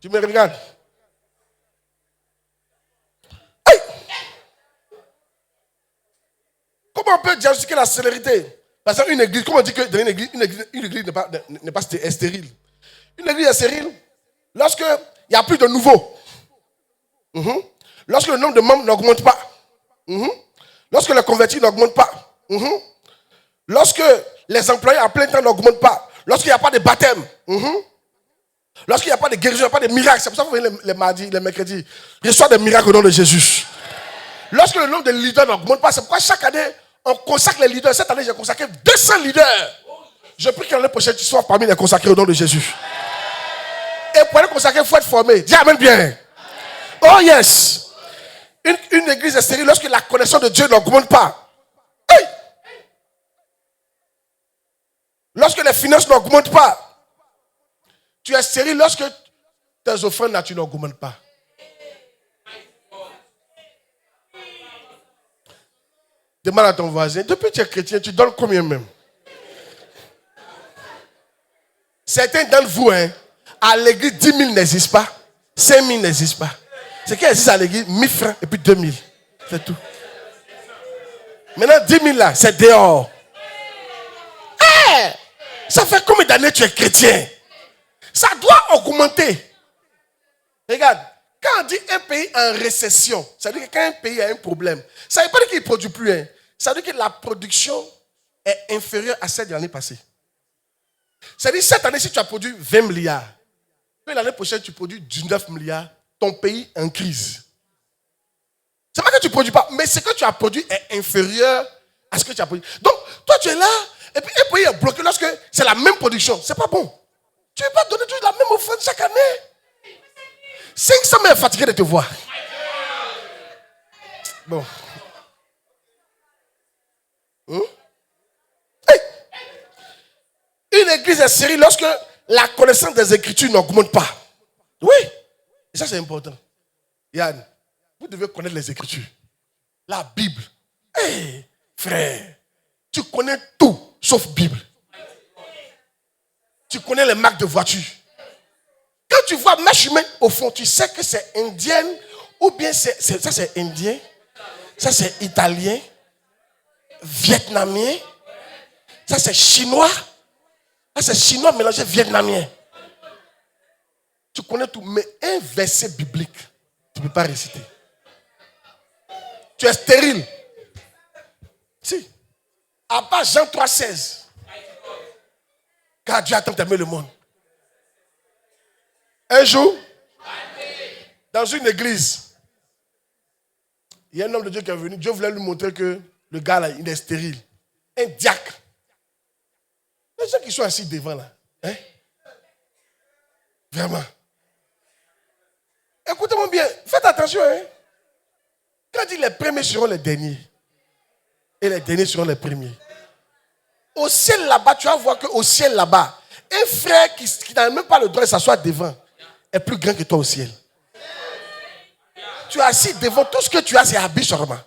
Tu me regardes. Hey! Comment on peut diagnostiquer la célérité? Parce qu'une église, comment on dit que dans une église n'est pas stérile? Une église est stérile lorsque il n'y a plus de nouveaux. Lorsque le nombre de membres n'augmente pas. Lorsque les convertis n'augmentent pas. Lorsque les employés à plein temps n'augmentent pas. Lorsqu'il n'y a pas de baptême. Lorsqu'il n'y a pas de guérison, il n'y a pas de miracles. C'est pour ça que vous voyez les mardis, les mercredis, reçoit des miracles au nom de Jésus. Lorsque le nombre de leaders n'augmente pas, c'est pourquoi chaque année, on consacre les leaders. Cette année, j'ai consacré 200 leaders. Je prie que l'année prochaine, tu sois parmi les consacrés au nom de Jésus. Et pour les consacrer, il faut être formé. Dis amen bien. Oh yes. Une église est stérile lorsque la connaissance de Dieu n'augmente pas. Hey! Lorsque les finances n'augmentent pas. Tu es stérile lorsque tes offrandes naturelles n'augmentent pas. Demande à ton voisin, depuis que tu es chrétien, tu donnes combien même? Certains d'entre vous, hein, à l'église, 10 000 n'existe pas. 5 000 n'existe pas. C'est qui existe à l'église? 1000 francs et puis 2000. C'est tout. Maintenant, 10 000 là, c'est dehors. Hey! Ça fait combien d'années tu es chrétien? Ça doit augmenter. Regarde, quand on dit un pays en récession, ça veut dire que quand un pays a un problème, ça ne veut pas dire qu'il ne produit plus. Hein. Ça veut dire que la production est inférieure à celle de l'année passée. Ça veut dire que cette année, si tu as produit 20 milliards, puis l'année prochaine, tu produis 19 milliards, ton pays est en crise. C'est pas que tu ne produis pas, mais ce que tu as produit est inférieur à ce que tu as produit. Donc, toi, tu es là, et puis un pays est bloqué lorsque c'est la même production. C'est pas bon. Tu ne veux pas donner toujours la même offrande chaque année. 500 000 est fatigué de te voir. Bon. Hey. Une église est stérile lorsque la connaissance des Écritures n'augmente pas. Oui. Et ça, c'est important. Yann, vous devez connaître les Écritures. La Bible. Hey, frère, tu connais tout sauf Bible. Tu connais les marques de voiture. Quand tu vois mèche humaine au fond, tu sais que c'est indienne ou bien ça c'est indien, ça c'est italien, vietnamien, ça c'est chinois, ça c'est chinois mélangé vietnamien. Tu connais tout, mais un verset biblique, tu ne peux pas réciter. Tu es stérile. Si. À part Jean 3,16. Car Dieu a tant aimé le monde. Un jour, dans une église, il y a un homme de Dieu qui est venu. Dieu voulait lui montrer que le gars là, il est stérile. Un diacre. Les gens qui sont assis devant là. Hein? Vraiment. Écoutez-moi bien. Faites attention. Hein? Quand il dit les premiers seront les derniers. Et les derniers seront les premiers. Au ciel là-bas, tu vas voir qu'au ciel là-bas, un frère qui n'a même pas le droit de s'asseoir devant est plus grand que toi au ciel. Tu es assis devant, tout ce que tu as, c'est habit seulement.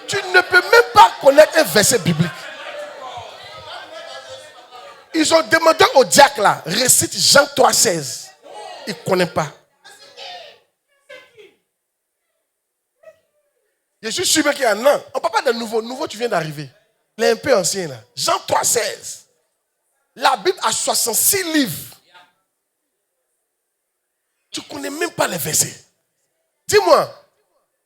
Tu ne peux même pas connaître un verset biblique. Ils ont demandé au diacre là, récite Jean 3,16. Il ne connaît pas. Je suis sûr qu'il y a un an. On ne parle pas de nouveau. Nouveau, tu viens d'arriver. Il est un peu ancien là. Jean 3,16. La Bible a 66 livres. Tu ne connais même pas les versets. Dis-moi,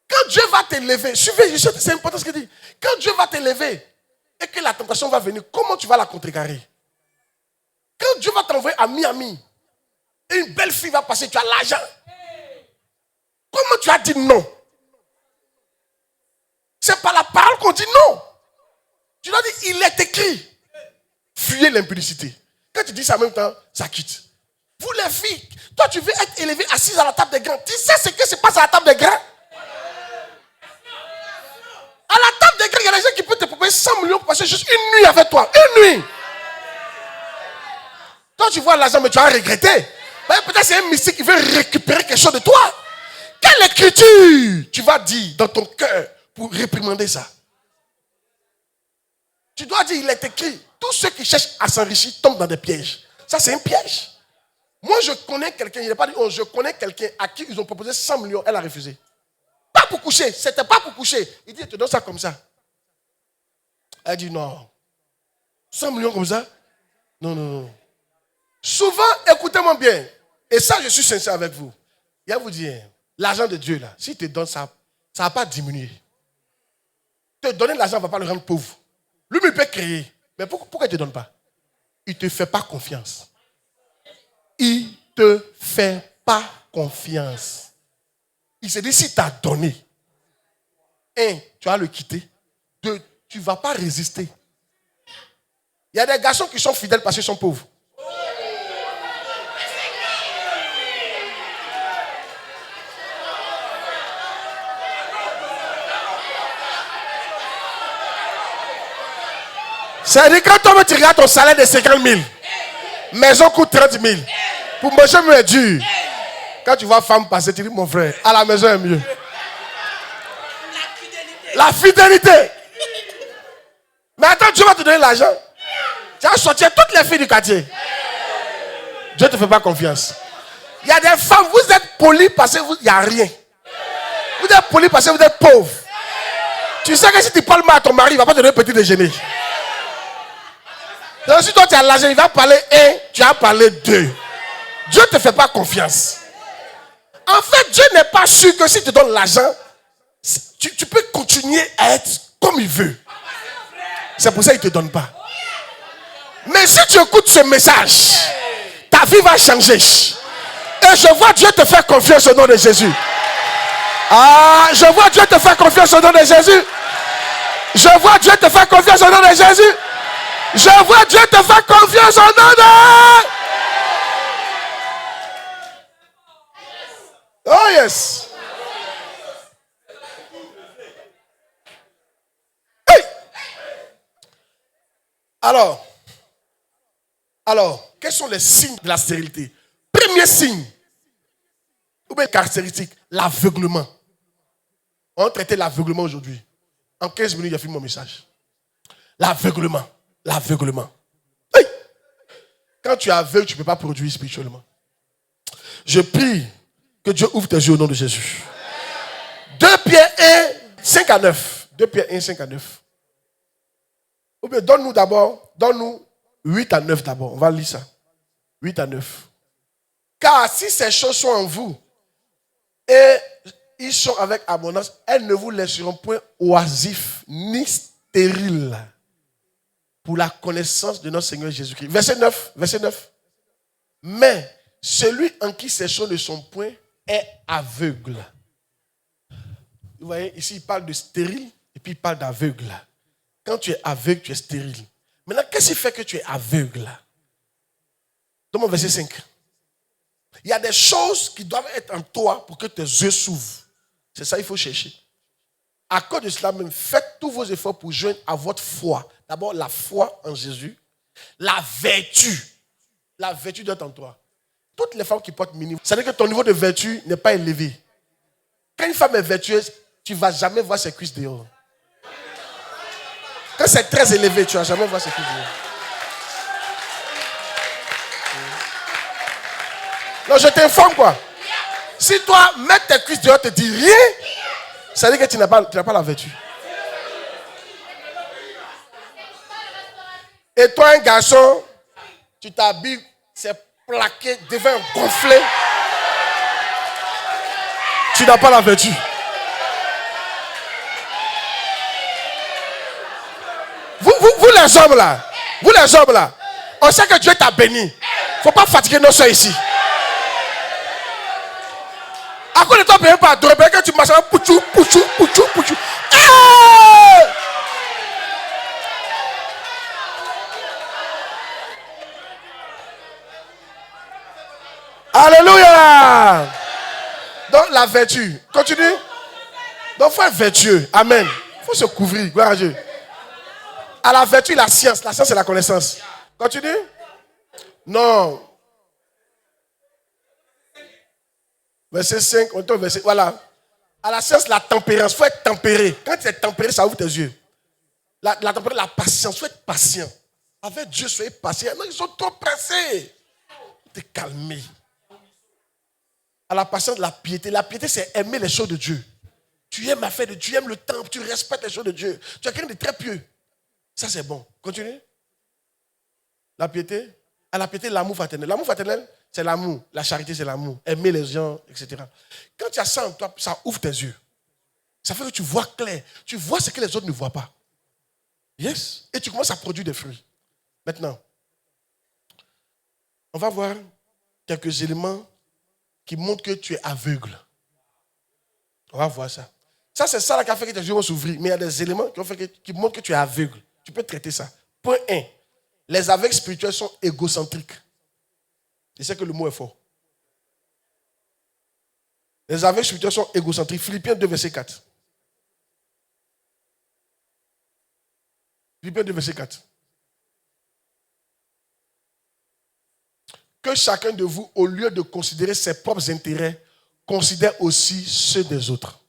quand Dieu va t'élever, suivez, c'est important ce qu'il dit. Quand Dieu va t'élever et que la tentation va venir, comment tu vas la contrecarrer? Quand Dieu va t'envoyer à Miami, et une belle fille va passer, tu as l'argent. Comment tu as dit non? C'est par la parole qu'on dit non. Tu dois dire, il est écrit. Fuyez l'impudicité. Quand tu dis ça en même temps, ça quitte. Vous les filles, toi tu veux être élevé assise à la table des grands. Tu sais ce qui se passe à la table des grands? À la table des grands, il y a des gens qui peuvent te proposer 100 millions pour passer juste une nuit avec toi. Une nuit. Toi tu vois l'argent, mais tu vas regretter. Peut-être c'est un mystique qui veut récupérer quelque chose de toi. Quelle écriture tu vas dire dans ton cœur pour réprimander ça? Tu dois dire, il est écrit, tous ceux qui cherchent à s'enrichir tombent dans des pièges. Ça, c'est un piège. Moi, je connais quelqu'un, il n'a pas dit, oh, je connais quelqu'un à qui ils ont proposé 100 millions, elle a refusé. Pas pour coucher, c'était pas pour coucher. Il dit, je te donne ça comme ça. Elle dit, non. 100 millions comme ça? Non, non, non. Souvent, écoutez-moi bien, et ça, je suis sincère avec vous. Il va vous dire, l'argent de Dieu, là, s'il te donne ça, ça ne va pas diminuer. Te donner l'argent ne va pas le rendre pauvre. Lui, il peut créer. Mais pourquoi il ne te donne pas? Il ne te fait pas confiance. Il ne te fait pas confiance. Il se dit, si tu as donné, un, tu vas le quitter. Deux, tu ne vas pas résister. Il y a des garçons qui sont fidèles parce qu'ils sont pauvres. C'est-à-dire quand toi, tu regardes ton salaire de 50 000, maison coûte 30 000. Pour manger, mieux est dur. Quand tu vois femme passer, tu dis, mon frère, à la maison est mieux. La fidélité. Mais attends, Dieu va te donner l'argent. Tu vas sortir toutes les filles du quartier. Dieu ne te fait pas confiance. Il y a des femmes, vous êtes polis parce qu'il n'y a rien. Vous êtes polis parce que vous êtes pauvres. Tu sais que si tu parles mal à ton mari, il ne va pas te donner un petit déjeuner. Donc si toi tu as l'argent, il va parler un, tu vas parler deux. Dieu ne te fait pas confiance. En fait, Dieu n'est pas sûr que si tu donnes l'argent, tu peux continuer à être comme il veut. C'est pour ça qu'il ne te donne pas. Mais si tu écoutes ce message, ta vie va changer. Et je vois Dieu te faire confiance au nom de Jésus. Ah, je vois Dieu te faire confiance au nom de Jésus. Je vois Dieu te faire confiance au nom de Jésus. Je vois Dieu te faire confiance au nom de... Oh yes. Hey. Alors, quels sont les signes de la stérilité? Premier signe, ou bien caractéristique, l'aveuglement. On va traiter l'aveuglement aujourd'hui. En 15 minutes, j'ai fini mon message. L'aveuglement. L'aveuglement. Hey. Quand tu es aveugle, tu ne peux pas produire spirituellement. Je prie que Dieu ouvre tes yeux au nom de Jésus. 2 Pierre 1, 5 à 9. 2 Pierre 1, 5 à 9. Ou bien donne-nous d'abord, donne-nous 8 à 9 d'abord. On va lire ça. 8 à 9. Car si ces choses sont en vous, et ils sont avec abondance, elles ne vous laisseront point oisifs ni stériles pour la connaissance de notre Seigneur Jésus-Christ. Verset 9. Verset 9. Mais celui en qui ces choses ne sont point est aveugle. Vous voyez, ici il parle de stérile et puis il parle d'aveugle. Quand tu es aveugle, tu es stérile. Maintenant, qu'est-ce qui fait que tu es aveugle? Donne-moi verset 5. Il y a des choses qui doivent être en toi pour que tes yeux s'ouvrent. C'est ça qu'il faut chercher. À cause de cela même, faites tous vos efforts pour joindre à votre foi. D'abord, la foi en Jésus. La vertu. La vertu doit être en toi. Toutes les femmes qui portent mini, ça veut dire que ton niveau de vertu n'est pas élevé. Quand une femme est vertueuse, tu ne vas jamais voir ses cuisses dehors. Quand c'est très élevé, tu vas jamais voir ce qu'il dit. Non, je t'informe quoi. Si toi, mettre tes cuisses dehors, te dit rien, ça veut dire que tu n'as pas la vertu. Et toi, un garçon, tu t'habilles, c'est plaqué, devant gonflé. Tu n'as pas la vertu. Vous les hommes là, on sait que Dieu t'a béni. Il ne faut pas fatiguer nos soeurs ici. À quoi ne t'en payes pas? Que tu marches avec pouchou. Hey! Alléluia! Donc la vertu. Continue. Donc il faut être vertueux. Amen. Il faut se couvrir. Gloire à Dieu. À la vertu, la science. La science, c'est la connaissance. Continue. Non. Verset 5. On tourne verset. Voilà. À la science, la tempérance. Il faut être tempéré. Quand tu es tempéré, ça ouvre tes yeux. La tempérance, la patience. Il faut être patient. Avec Dieu, soyez patient. Non, ils sont trop pressés. Te calmer. À la patience, la piété. La piété, c'est aimer les choses de Dieu. Tu aimes la fête de Dieu, tu aimes le temple, tu respectes les choses de Dieu. Tu es quelqu'un de très pieux. Ça, c'est bon. Continue. La piété. À la piété, l'amour fraternel. L'amour fraternel, c'est l'amour. La charité, c'est l'amour. Aimer les gens, etc. Quand tu as ça en toi, ça ouvre tes yeux. Ça fait que tu vois clair. Tu vois ce que les autres ne voient pas. Yes. Et tu commences à produire des fruits. Maintenant, on va voir quelques éléments qui montrent que tu es aveugle. On va voir ça. Ça, c'est ça qui a fait que tes yeux vont s'ouvrir. Mais il y a des éléments qui montrent que tu es aveugle. Tu peux traiter ça. Point 1. Les aveugles spirituels sont égocentriques. Je sais que le mot est fort. Les aveugles spirituels sont égocentriques. Philippiens 2, verset 4. Philippiens 2, verset 4. Que chacun de vous, au lieu de considérer ses propres intérêts, considère aussi ceux des autres.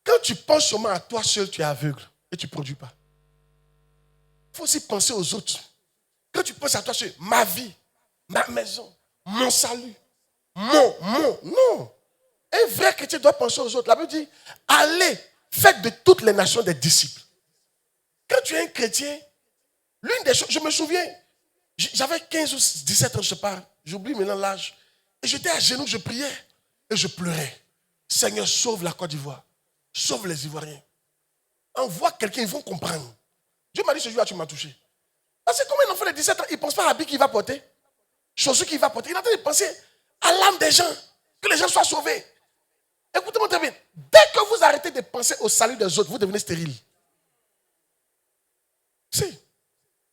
Quand tu penses seulement à toi seul, tu es aveugle et tu ne produis pas. Il faut aussi penser aux autres. Quand tu penses à toi seul, ma vie, ma maison, mon salut, non. Un vrai chrétien doit penser aux autres. La Bible dit, allez, faites de toutes les nations des disciples. Quand tu es un chrétien, l'une des choses, je me souviens, j'avais 15 ou 17 ans, je sais pas, j'oublie maintenant l'âge, et j'étais à genoux, je priais, et je pleurais. Seigneur, sauve la Côte d'Ivoire, sauve les Ivoiriens. Envoie quelqu'un, ils vont comprendre. Dieu m'a dit, ce jour-là, tu m'as touché. Parce que comme un enfant de 17 ans, il ne pense pas à l'habit qu'il va porter, chaussures qu'il va porter. Il est en train de penser à l'âme des gens, que les gens soient sauvés. Écoutez-moi très bien. Dès que vous arrêtez de penser au salut des autres, vous devenez stérile.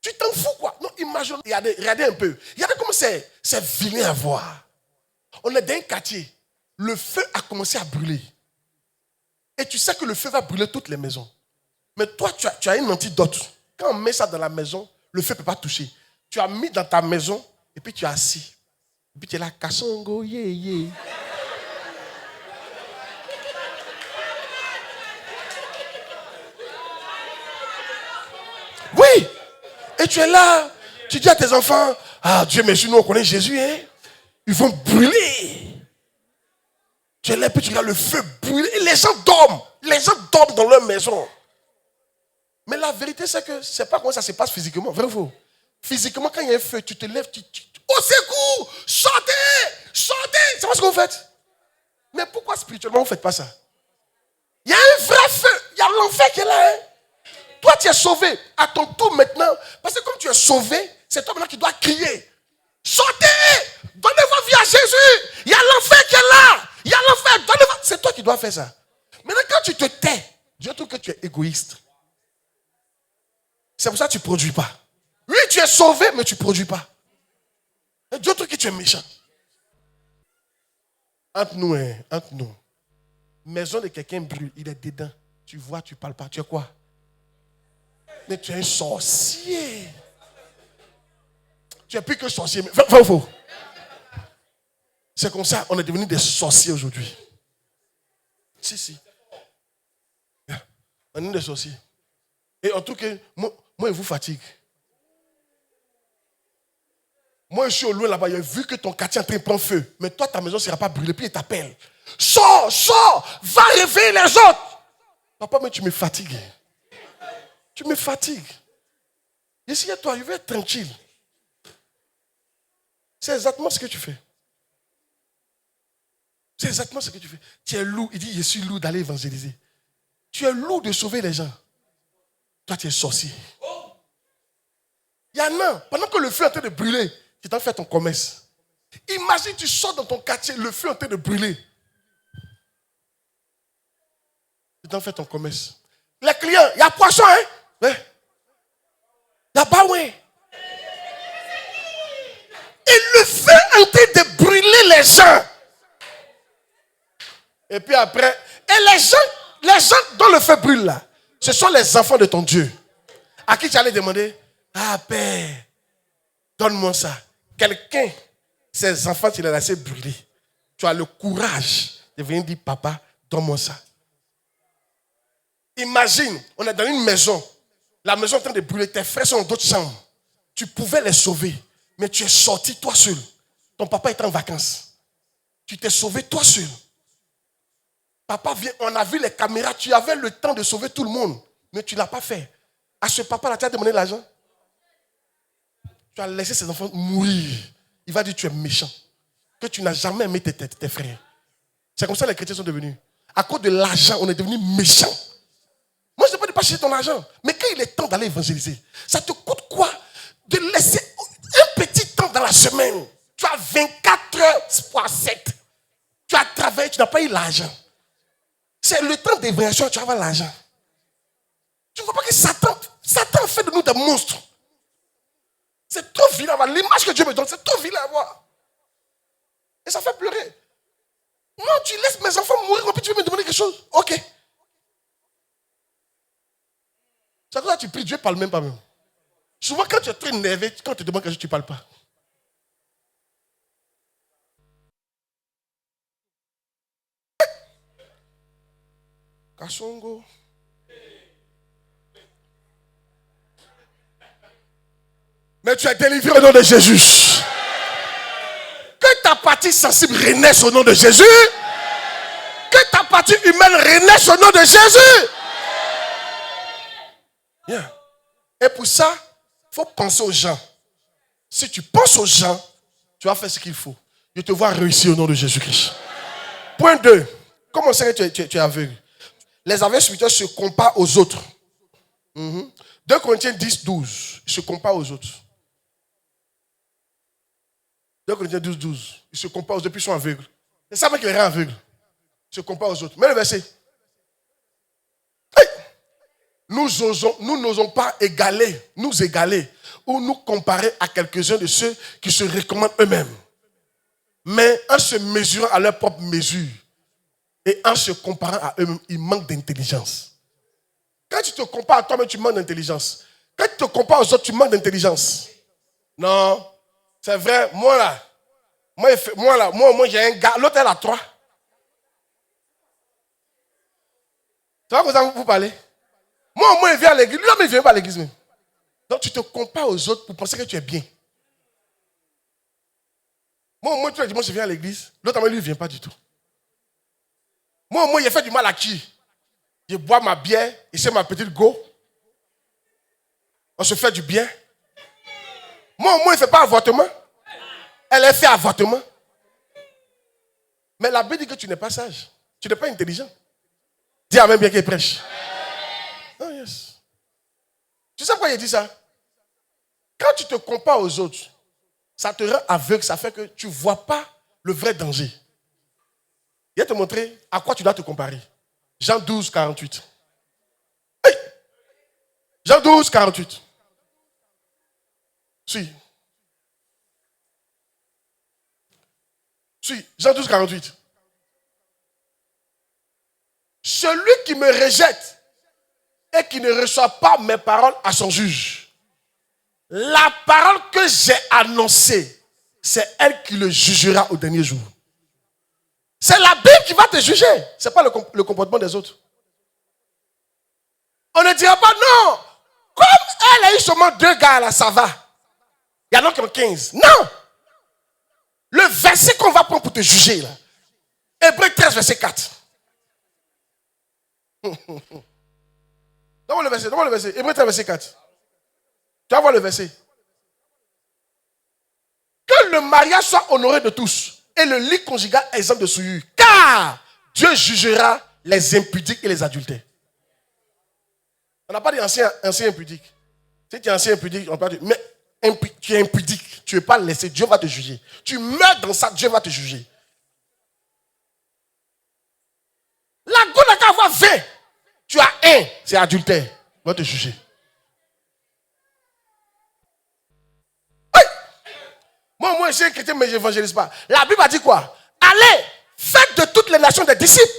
Tu t'en fous quoi? Non, imagine, regardez un peu. Regardez comment c'est vilain à voir. On est dans un quartier. Le feu a commencé à brûler. Et tu sais que le feu va brûler toutes les maisons. Mais toi, tu as une antidote. Quand on met ça dans la maison, le feu ne peut pas toucher. Tu as mis dans ta maison et puis tu es assis. Et puis tu es là, Kassongo, yeah. Oui. Et tu es là, tu dis à tes enfants, ah Dieu merci, nous on connaît Jésus, hein. Ils vont brûler. Tu es là, puis tu regardes le feu brûler. Et les gens dorment dans leur maison. Mais la vérité, c'est que c'est pas comment ça se passe physiquement, vrai ou faux? Physiquement, quand il y a un feu, tu te lèves, au secours, sortez. C'est pas ce que vous faites. Mais pourquoi spirituellement vous ne faites pas ça? Il y a un vrai feu, il y a l'enfer qui est là, hein. Toi, tu es sauvé. À ton tour maintenant, parce que comme tu es sauvé, c'est toi maintenant qui dois crier. Sortez! Donnez votre vie à Jésus! Il y a l'enfer qui est là! Il y a l'enfer! C'est toi qui dois faire ça. Maintenant, quand tu te tais, Dieu trouve que tu es égoïste. C'est pour ça que tu ne produis pas. Oui, tu es sauvé, mais tu ne produis pas. Et Dieu trouve que tu es méchant. Entre nous. Maison de quelqu'un brûle, il est dedans. Tu vois, tu ne parles pas. Tu es quoi? Mais tu es un sorcier. Tu es plus qu'un sorcier. Vrai ou faux? C'est comme ça, on est devenus des sorciers aujourd'hui. Si. On est des sorciers. Et en tout cas, moi il vous fatigue. Moi, je suis au loin là-bas, j'ai vu que ton quartier est en train de prendre feu. Mais toi, ta maison ne sera pas brûlée. Puis il t'appelle. Sors, va réveiller les autres. Papa, mais tu me fatigues. Tu me fatigues. Ici, toi, je vais être tranquille. C'est exactement ce que tu fais. C'est exactement ce que tu fais. Tu es lourd. Il dit, je suis lourd d'aller évangéliser. Tu es lourd de sauver les gens. Toi, tu es sorcier. Il y en a, pendant que le feu est en train de brûler, tu t'en fais ton commerce. Imagine, tu sors dans ton quartier, le feu est en train de brûler. Tu t'en fais ton commerce. Les clients, il y a poisson, hein? Il y a baouin. Et le feu est en train de brûler les gens. Et puis après, et les gens dont le feu brûle là, ce sont les enfants de ton Dieu. À qui tu allais demander, ah Père, donne-moi ça. Quelqu'un, ses enfants, tu les as laissés brûler. Tu as le courage de venir dire, papa, donne-moi ça. Imagine, on est dans une maison. La maison est en train de brûler. Tes frères sont dans d'autres chambres. Tu pouvais les sauver. Mais tu es sorti toi seul. Ton papa était en vacances. Tu t'es sauvé toi seul. Papa vient, on a vu les caméras. Tu avais le temps de sauver tout le monde. Mais tu ne l'as pas fait. À ce papa-là, tu as demandé l'argent. Tu as laissé ses enfants mourir. Il va dire que tu es méchant. Que tu n'as jamais aimé tes frères. C'est comme ça que les chrétiens sont devenus. À cause de l'argent, on est devenu méchant. Moi, je ne peux pas chercher ton argent. Mais quand il est temps d'aller évangéliser, ça te coûte quoi de laisser un petit temps dans la semaine? Tu as 24 heures x 7. Tu as travaillé, tu n'as pas eu l'argent. C'est le temps d'évaluation, tu vas avoir l'argent. Tu ne vois pas que Satan fait de nous des monstres. C'est trop vilain à voir. L'image que Dieu me donne, c'est trop vilain à voir. Et ça fait pleurer. Non, tu laisses mes enfants mourir, et puis tu veux me demander quelque chose. Ok. C'est comme ça que tu pries, Dieu ne parle même pas même. Souvent, quand tu es très énervé, quand tu te demandes quelque chose, tu ne parles pas. Kasongo. Mais tu es délivré au nom de Jésus. Que ta partie sensible renaisse au nom de Jésus. Que ta partie humaine renaisse au nom de Jésus. Yeah. Et pour ça, il faut penser aux gens. Si tu penses aux gens, tu vas faire ce qu'il faut. Je te vois réussir au nom de Jésus-Christ. Point 2. Comment on sait que tu es aveugle? Les aveugles spirituels se comparent aux autres. 2 Corinthiens 10, 12. Ils se comparent aux autres. 2 Corinthiens 12, 12. Ils se comparent aux autres, puis ils sont aveugles. C'est ça même qu'ils les rend aveugles. Ils se comparent aux autres. Mais le verset. Hey! Nous n'osons pas nous égaler ou nous comparer à quelques-uns de ceux qui se recommandent eux-mêmes. Mais en se mesurant à leur propre mesure et en se comparant à eux-mêmes, ils manquent d'intelligence. Quand tu te compares à toi-même, tu manques d'intelligence. Quand tu te compares aux autres, tu manques d'intelligence. Non, c'est vrai, moi j'ai un gars, l'autre elle a 3. Tu vois comment vous parlez? Moi, il vient à l'église, lui, il ne vient pas à l'église même. Donc tu te compares aux autres pour penser que tu es bien. Moi, tous les dimanches, je viens à l'église, l'autre, lui, il ne vient pas du tout. Moi, il fait du mal à qui? Je bois ma bière, et c'est ma petite go. On se fait du bien. Moi, il ne fait pas avortement. Elle a fait avortement. Mais la Bible dit que tu n'es pas sage. Tu n'es pas intelligent. Dis amen bien qu'il prêche. Oh yes. Tu sais pourquoi il dit ça? Quand tu te compares aux autres, ça te rend aveugle, ça fait que tu ne vois pas le vrai danger. Je vais te montrer à quoi tu dois te comparer. Jean 12, 48. Hey! Jean 12, 48. Suis. Jean 12, 48. Celui qui me rejette et qui ne reçoit pas mes paroles à son juge, la parole que j'ai annoncée, c'est elle qui le jugera au dernier jour. C'est la Bible qui va te juger. Ce n'est pas le comportement des autres. On ne dira pas non. comme elle a eu seulement 2 gars là, ça va. Il y en a qui ont 15. Non! Le verset qu'on va prendre pour te juger là. Hébreux 13, verset 4. Donne-moi le verset. Hébreux 13, verset 4. Tu vas voir le verset. Que le mariage soit honoré de tous et le lit conjugal exempt de souillure. Car Dieu jugera les impudiques et les adultères. On n'a pas dit ancien impudique. Si tu es ancien impudique, on peut dire, mais tu es impudique. Tu ne veux pas le laisser, Dieu va te juger. Tu meurs dans ça, Dieu va te juger. La go n'a qu'à avoir 20. Tu as 1, c'est adultère. Il va te juger. Oui. Moi, je suis un chrétien, mais je n'évangélise pas. La Bible a dit quoi? Allez, faites de toutes les nations des disciples.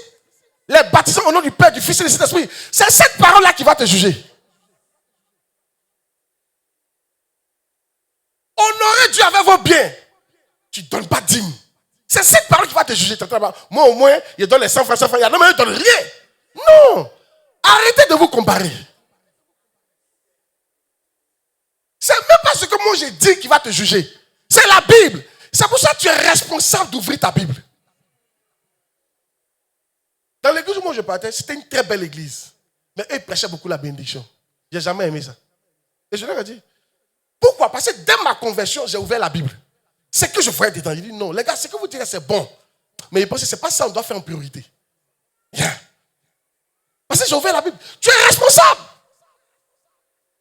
Les baptisants au nom du Père, du Fils et du Saint-Esprit. C'est cette parole-là qui va te juger. Honorez Dieu avec vos biens. Tu ne donnes pas dîme. C'est cette parole qui va te juger. Moi, au moins, je donne les 100 francs, 100 francs. Il y a non, mais je ne donne rien. Non. Arrêtez de vous comparer. C'est même pas ce que moi j'ai dit qui va te juger. C'est la Bible. C'est pour ça que tu es responsable d'ouvrir ta Bible. Dans l'église où moi je partais, c'était une très belle église. Mais eux, ils prêchaient beaucoup la bénédiction. Je n'ai jamais aimé ça. Et je leur ai dit, pourquoi? Parce que dès ma conversion, j'ai ouvert la Bible. C'est que je voyais dedans. Il dit, non, les gars, ce que vous direz, c'est bon. Mais ils pensaient, c'est pas ça, on doit faire en priorité. Yeah. Parce que j'ai ouvert la Bible. Tu es responsable.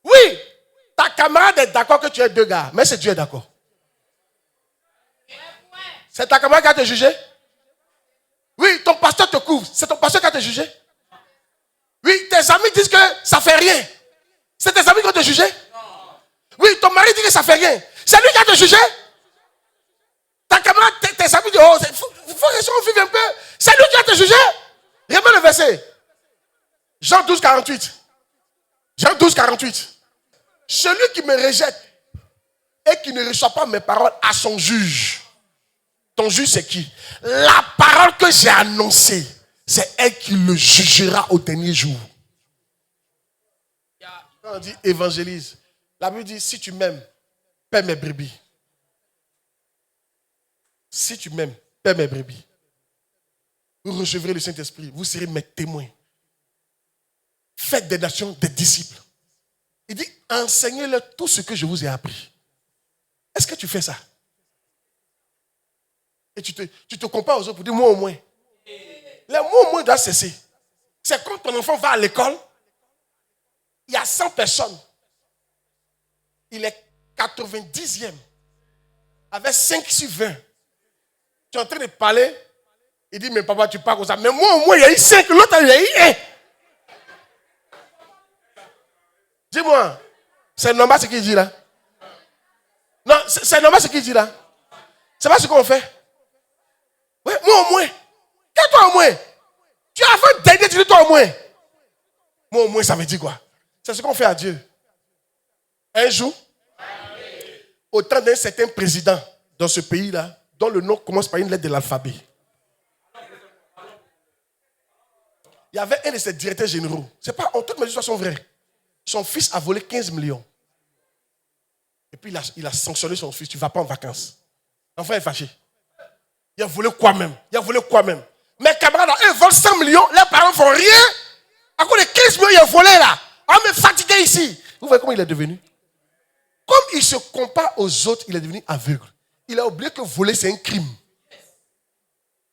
Oui, ta camarade est d'accord que tu es 2 gars, mais c'est Dieu est d'accord. C'est ta camarade qui a te jugé? Oui, ton pasteur te couvre. C'est ton pasteur qui a te jugé? Oui, tes amis disent que ça fait rien. C'est tes amis qui ont te jugé? Oui, ton mari dit que ça fait rien. C'est lui qui a te jugé? Ta camarade, tes amis disent, oh, il faut que on vive un peu. C'est lui qui a te jugé? Remets le verset. Jean 12, 48. Jean 12, 48. Celui qui me rejette et qui ne reçoit pas mes paroles à son juge. Ton juge, c'est qui? La parole que j'ai annoncée, c'est elle qui le jugera au dernier jour. Quand on dit évangélise, la Bible dit, si tu m'aimes, paie mes brebis. Si tu m'aimes, paie mes brebis. Vous recevrez le Saint-Esprit, vous serez mes témoins. Faites des nations des disciples. Il dit, enseignez-leur tout ce que je vous ai appris. Est-ce que tu fais ça? Et tu te compares aux autres pour dire, moi au moins. Le moi au moins doit cesser. C'est quand ton enfant va à l'école, il y a 100 personnes. Il est 90e. Avec 5 sur 20. Tu es en train de parler. Il dit, mais papa, tu parles comme ça. Mais moi au moins, il y a eu 5. L'autre, il y a eu 1. Dis-moi, c'est normal ce qu'il dit là? Non, c'est normal ce qu'il dit là? C'est pas ce qu'on fait? Oui, moi au moins. Qu'est-ce toi au moins? Tu as fait dernier, tu dis toi au moins. Moi au moins, ça veut dire quoi? C'est ce qu'on fait à Dieu. Un jour, au temps d'un certain président dans ce pays-là, dont le nom commence par une lettre de l'alphabet. Il y avait un de ses directeurs généraux. C'est pas, en toute mesure, sont vrais. Son fils a volé 15 millions. Et puis il a sanctionné son fils. Tu ne vas pas en vacances. L'enfant est fâché. Il a volé quoi même? Mes camarades, eux, volent 100 millions. Leurs parents ne font rien. À cause de 15 millions, il a volé là. On me fatigué ici. Vous voyez comment il est devenu? Comme il se compare aux autres, il est devenu aveugle. Il a oublié que voler, c'est un crime.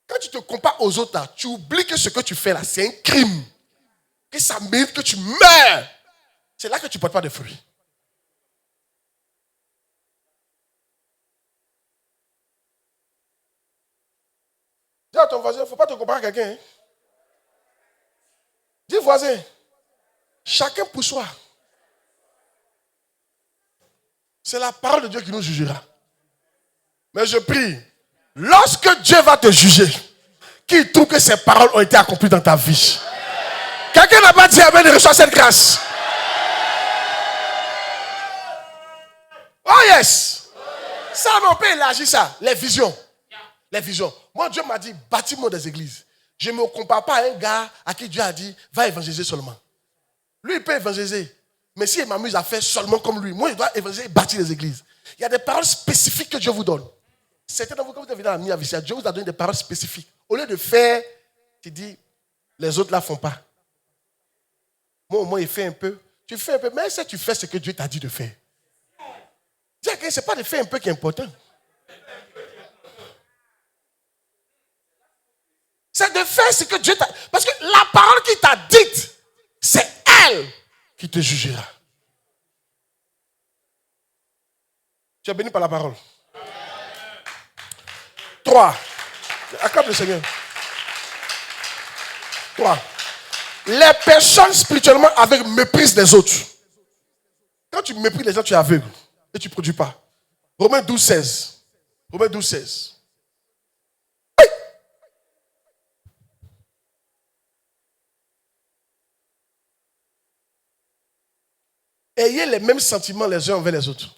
Quand tu te compares aux autres, là, tu oublies que ce que tu fais là, c'est un crime. Que ça mérite que tu meurs. C'est là que tu ne portes pas de fruits. Dis à ton voisin, il ne faut pas te comparer à quelqu'un. Hein? Dis voisin, chacun pour soi. C'est la parole de Dieu qui nous jugera. Mais je prie, lorsque Dieu va te juger, qu'il trouve que ces paroles ont été accomplies dans ta vie. Quelqu'un n'a pas dit amen et reçoit cette grâce. Oh yes! Ça, on peut élargir ça. Les visions. Les visions. Moi, Dieu m'a dit, bâtis-moi des églises. Je ne me compare pas à un gars à qui Dieu a dit, va évangéliser seulement. Lui, il peut évangéliser. Mais si je m'amuse à faire seulement comme lui, moi je dois évangéliser et bâtir les églises. Il y a des paroles spécifiques que Dieu vous donne. Certains d'entre vous, quand vous êtes venu à la Mia-Vicia, Dieu vous a donné des paroles spécifiques. Au lieu de faire, tu dis, les autres ne la font pas. Moi, au moins, il fait un peu. Tu fais un peu, mais si tu fais ce que Dieu t'a dit de faire. Dis à quelqu'un, ce n'est pas de faire un peu qui est important. C'est de faire ce que Dieu t'a... Parce que la parole qu'il t'a dite, c'est elle qui te jugera. Tu es béni par la parole. 3. Accorde le Seigneur. 3. Les personnes spirituellement aveugles méprisent les autres. Quand tu méprises les gens, tu es aveugle. Et tu ne produis pas. Romains 12, 16. Romains 12, 16. Oui. Ayez les mêmes sentiments les uns envers les autres.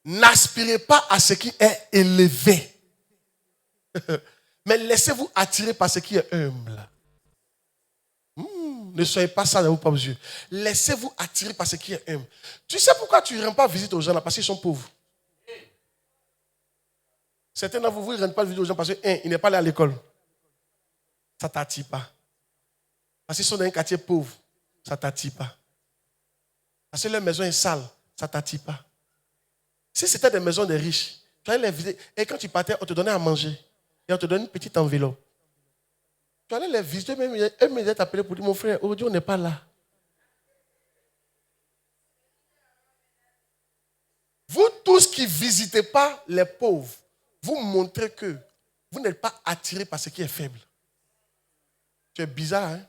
N'aspirez pas à ce qui est élevé. Mais laissez-vous attirer par ce qui est humble. Ne soyez pas ça dans vos propres yeux. Laissez-vous attirer par ce qui est humble. Tu sais pourquoi tu ne rends pas visite aux gens là? Parce qu'ils sont pauvres. Certains d'entre vous ne rendent pas visite aux gens parce qu'ils n'est pas allé à l'école. Ça ne t'attire pas. Parce qu'ils sont dans un quartier pauvre. Ça ne t'attire pas. Parce que leur maison est sale. Ça ne t'attire pas. Si c'était des maisons des riches, tu allais les visiter. Et quand tu partais, on te donnait à manger. Et on te donnait une petite enveloppe. Tu allais les visiter, eux me disaient t'appeler pour dire, mon frère, aujourd'hui on n'est pas là. Vous tous qui ne visitez pas les pauvres, vous montrez que vous n'êtes pas attirés par ce qui est faible. Tu es bizarre, hein?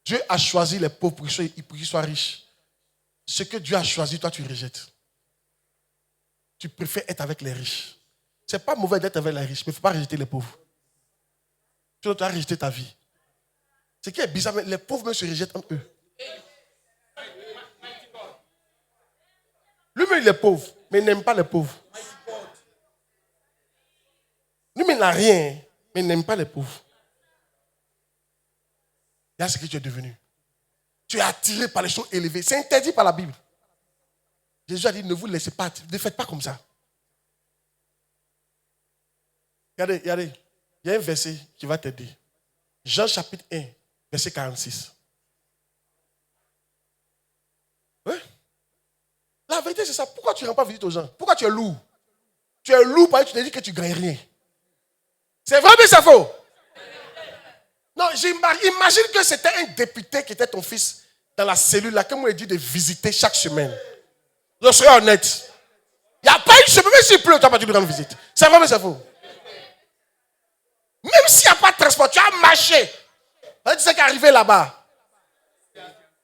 Dieu a choisi les pauvres pour qu'ils soient riches. Ce que Dieu a choisi, toi tu rejettes. Tu préfères être avec les riches. Ce n'est pas mauvais d'être avec les riches, mais il ne faut pas rejeter les pauvres. Tu dois rejeter ta vie. Ce qui est bizarre, mais les pauvres même se rejettent entre eux. Lui-même, il est pauvre, mais il n'aime pas les pauvres. Lui-même, il n'a rien, mais il n'aime pas les pauvres. Il y a ce que tu es devenu. Tu es attiré par les choses élevées. C'est interdit par la Bible. Jésus a dit, ne vous laissez pas, ne faites pas comme ça. Regardez, il y a un verset qui va t'aider. Jean chapitre 1, verset 46. Oui? La vérité, c'est ça. Pourquoi tu ne rends pas visite aux gens? Pourquoi tu es lourd? Tu es lourd parce que tu te dis que tu ne gagnes rien. C'est vrai, mais c'est faux. Non, imagine que c'était un député qui était ton fils dans la cellule là, que moi, il dit de visiter chaque semaine. Je serai honnête. Il n'y a pas une semaine, même s'il pleut, tu n'as pas dû lui rendre visite. C'est vrai, mais c'est faux. Même s'il n'y a pas de transport, tu as marché. Tu sais qu'arriver là-bas,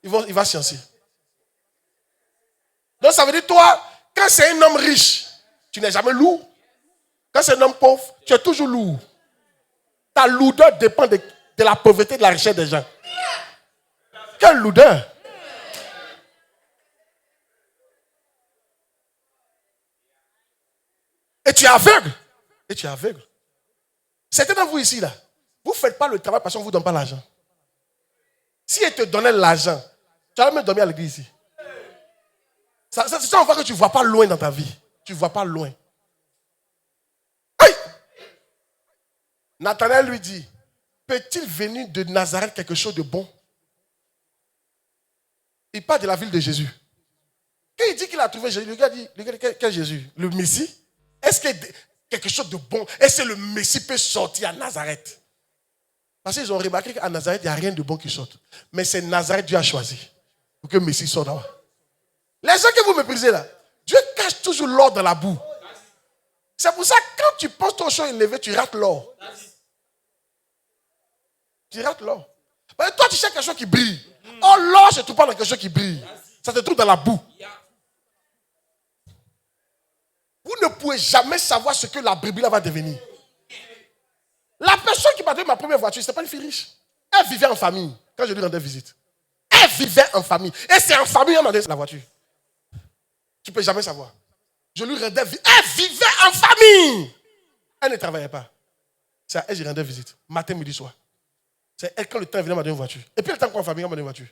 il va sciencer. Donc ça veut dire, toi, quand c'est un homme riche, tu n'es jamais lourd. Quand c'est un homme pauvre, tu es toujours lourd. Ta lourdeur dépend de la pauvreté et de la richesse des gens. Quelle lourdeur! Et tu es aveugle. Et tu es aveugle. Certains d'entre vous ici, là, vous ne faites pas le travail parce qu'on ne vous donne pas l'argent. Si ils te donnaient l'argent, tu allais même dormir à l'église ici. Ça, on voit que tu ne vois pas loin dans ta vie. Tu ne vois pas loin. Aïe! Nathanaël lui dit, peut-il venir de Nazareth quelque chose de bon? Il parle de la ville de Jésus. Quand il dit qu'il a trouvé Jésus, le gars dit, quel Jésus? Le Messie? Est-ce que quelque chose de bon, est-ce que le Messie peut sortir à Nazareth? Parce qu'ils ont remarqué qu'à Nazareth, il n'y a rien de bon qui sorte. Mais c'est Nazareth Dieu a choisi pour que le Messie sorte là-bas. Les gens que vous méprisez là, Dieu cache toujours l'or dans la boue. C'est pour ça que quand tu penses ton champ élevé, tu rates l'or. Tu rates l'or. Parce que toi, tu cherches quelque chose qui brille. Oh, l'or, je ne trouve pas dans quelque chose qui brille. Ça se trouve dans la boue. Vous ne pouvez jamais savoir ce que la brebis va devenir. La personne qui m'a donné ma première voiture, ce n'était pas une fille riche. Elle vivait en famille quand je lui rendais visite. Elle vivait en famille. Et c'est en famille qu'on m'a donné la voiture. Tu ne peux jamais savoir. Je lui rendais visite. Elle vivait en famille. Elle ne travaillait pas. C'est à elle que je rendais visite. Matin, midi, soir. C'est elle, quand le temps venait, elle m'a donné une voiture. Et puis le temps qu'on en famille, elle m'a donné une voiture.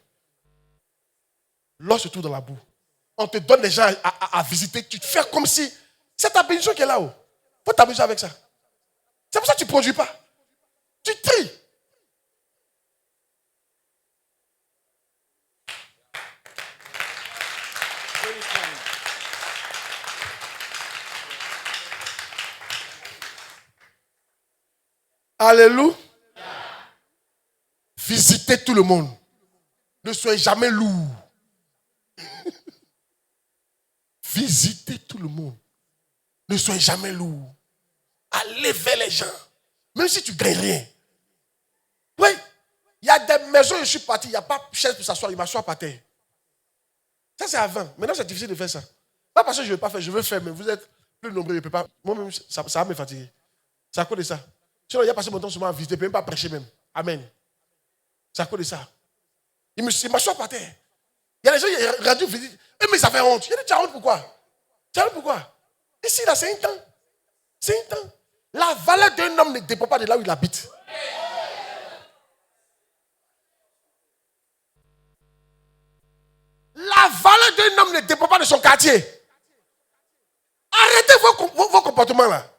L'or se trouve dans la boue. on te donne des gens à visiter, tu te fais comme si c'est ta bénédiction qui est là-haut. Il faut t'amuser avec ça. C'est pour ça que tu ne produis pas. Tu tries. Alléluia. Visitez tout le monde. Ne soyez jamais lourd. Visitez tout le monde. Ne soyez jamais lourd. Allez vers les gens. Même si tu ne gagnes rien. Oui. Il y a des maisons où je suis parti. Il n'y a pas de chaise pour s'asseoir. Il m'assoit par terre. Ça, c'est avant. Maintenant, c'est difficile de faire ça. Pas parce que je ne veux pas faire. Je veux faire. Mais vous êtes plus nombreux. Je ne peux pas. Moi-même, ça va me fatiguer. C'est à cause de ça. Sinon, il a passé mon temps souvent à visiter. Je ne peux même pas prêcher même. Amen. C'est à cause de ça. Il m'assoit par terre. Il y a des gens qui ont rendu visite. Mais ça fait honte. Il dit, tu as honte pourquoi? Tu as honte pourquoi? Ici, là, c'est un temps. C'est un temps. La valeur d'un homme ne dépend pas de là où il habite. La valeur d'un homme ne dépend pas de son quartier. Arrêtez vos comportements là.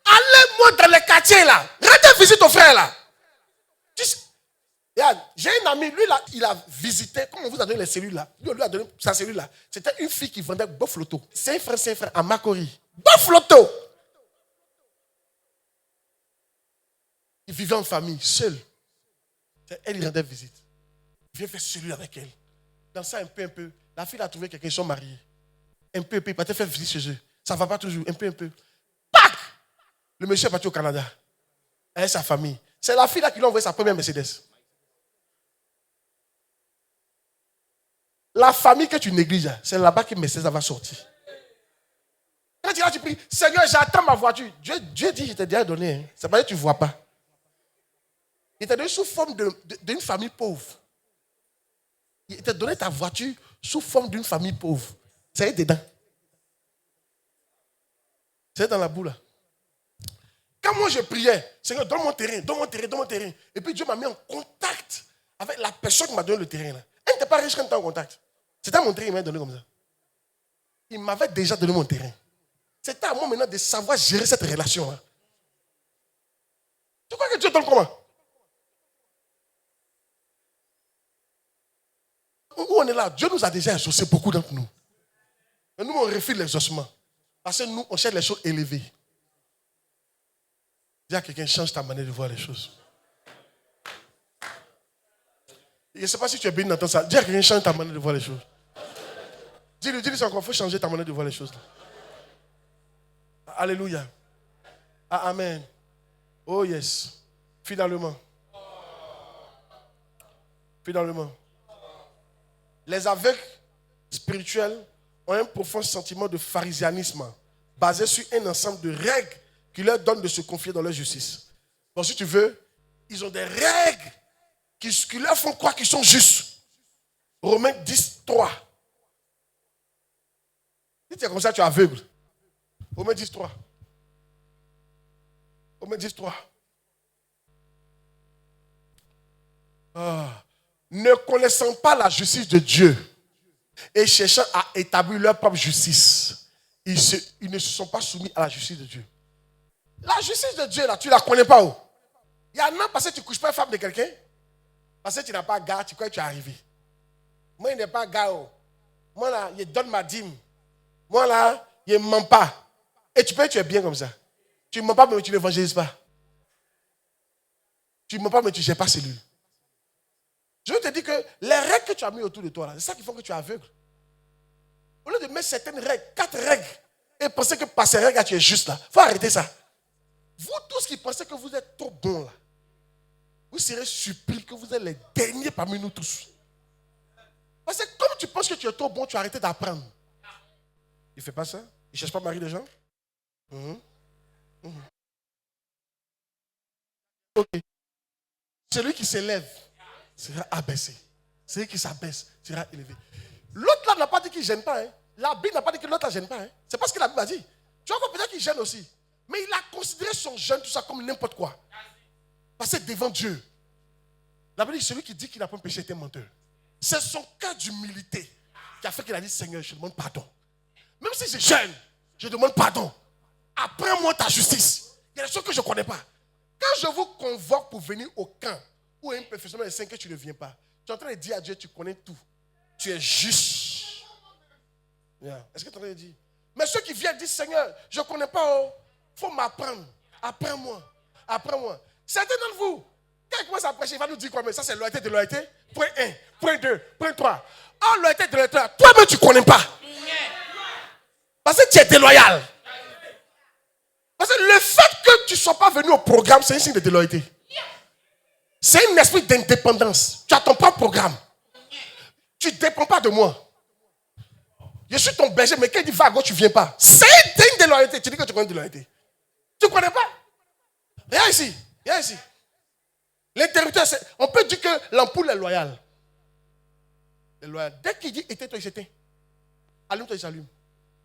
Allez-moi dans les quartiers là. Rendez visite ton frère là. J'ai un ami, lui là, il a visité, comme on vous a donné les cellules là, lui a donné sa cellule là. C'était une fille qui vendait bof loto. C'est un frère à Makori. Bof loto. Il vivait en famille, seul. Elle lui rendait visite. Il vient faire cellule avec elle. Dans ça, un peu, la fille a trouvé quelqu'un, ils sont mariés. Un peu, il partait faire visite chez eux. Ça ne va pas toujours, un peu. Pac! Le monsieur est parti au Canada. Avec sa famille. C'est la fille là qui lui a envoyé sa première Mercedes. La famille que tu négliges, c'est là-bas que Mercedes va sortir. Quand tu pries, Seigneur, j'attends ma voiture. Dieu dit, je t'ai déjà donné. Hein. C'est parce que tu ne vois pas. Il t'a donné sous forme d'une famille pauvre. Il t'a donné ta voiture sous forme d'une famille pauvre. C'est dedans. C'est dans la boue là. Quand moi je priais, Seigneur, donne mon terrain. Et puis Dieu m'a mis en contact avec la personne qui m'a donné le terrain là. Elle n'était pas riche quand tu étais en contact. C'était mon terrain, il m'a donné comme ça. Il m'avait déjà donné mon terrain. C'était à moi maintenant de savoir gérer cette relation-là. Tu crois que Dieu donne comment? Où on est là, Dieu nous a déjà exaucé beaucoup d'entre nous. Mais nous, on refuse l'exaucement. Parce que nous, on cherche les choses élevées. Dis à quelqu'un, change ta manière de voir les choses. Je ne sais pas si tu es béni d'entendre ça. Dis à quelqu'un, change ta manière de voir les choses. Dis-lui encore, il faut changer ta manière de voir les choses. Alléluia. Ah, amen. Oh yes. Finalement. Les aveugles spirituels ont un profond sentiment de pharisianisme basé sur un ensemble de règles qui leur donnent de se confier dans leur justice. Donc si tu veux, ils ont des règles qui leur font croire qu'ils sont justes. Romains 10, 3. Si tu es comme ça, tu es aveugle. Romains 10, 3. Romains 10, 3. Ne connaissant pas la justice de Dieu et cherchant à établir leur propre justice, ils ne se sont pas soumis à la justice de Dieu. La justice de Dieu, là, tu ne la connais pas où? Il y en a parce que tu ne couches pas la femme de quelqu'un, parce que tu n'as pas gars, tu crois que tu es arrivé. Moi, il n'est pas gars. Moi, là, il donne ma dîme. Moi, là, il ne ment pas. Et tu es bien comme ça. Tu ne mens pas, mais tu n'évangélises pas. Tu ne mens pas, mais tu ne gères pas cellule. Je te dis que les règles que tu as mis autour de toi, là, c'est ça qui fait que tu es aveugle. Au lieu de mettre certaines règles, 4 règles, et penser que par ces règles, là, tu es juste là. Il faut arrêter ça. Vous tous qui pensez que vous êtes trop bons là, vous serez surpris que vous êtes les derniers parmi nous tous. Parce que comme tu penses que tu es trop bon, tu as arrêté d'apprendre. Il ne fait pas ça? Il ne cherche pas à marier des gens? Ok. Celui qui s'élève sera abaissé. Celui qui s'abaisse sera élevé. L'autre là n'a pas dit qu'il ne gêne pas. Hein. La Bible n'a pas dit que l'autre ne gêne pas. Hein. C'est pas ce que la Bible a dit. Tu vois peut-être qu'il gêne aussi. Mais il a considéré son jeûne, tout ça, comme n'importe quoi. Parce que devant Dieu, la Bible dit celui qui dit qu'il n'a pas péché est un menteur. C'est son cœur d'humilité qui a fait qu'il a dit, Seigneur, je demande pardon. Même si je gêne, je demande pardon. Apprends-moi ta justice. Il y a des choses que je ne connais pas. Quand je vous convoque pour venir au camp, ou à un perfectionnement des 5 que tu ne viens pas, tu es en train de dire à Dieu, tu connais tout. Tu es juste. Yeah. Est-ce que tu es en train de dire? Mais ceux qui viennent disent, Seigneur, je ne connais pas. Il faut m'apprendre. Apprends-moi. Apprends-moi. Certains d'entre vous, quand il commence à prêcher, il va nous dire quoi? Mais ça, c'est loyauté de loyauté. Point 1, point 2, point 3. Oh, loyauté de loyauté. Toi-même, tu ne connais pas. Parce que tu es déloyal. Parce que le fait que tu ne sois pas venu au programme, c'est un signe de déloyauté. C'est un esprit d'indépendance. Tu as ton propre programme. Tu ne dépends pas de moi. Je suis ton berger, mais quand il dit va à gauche, tu ne viens pas. C'est une déloyauté. Tu dis que tu connais une déloyauté. Tu ne connais pas. Viens ici. Viens ici. L'interrupteur, on peut dire que l'ampoule est loyale. Dès qu'il dit éteins-toi, il s'éteint. Allume-toi, il s'allume.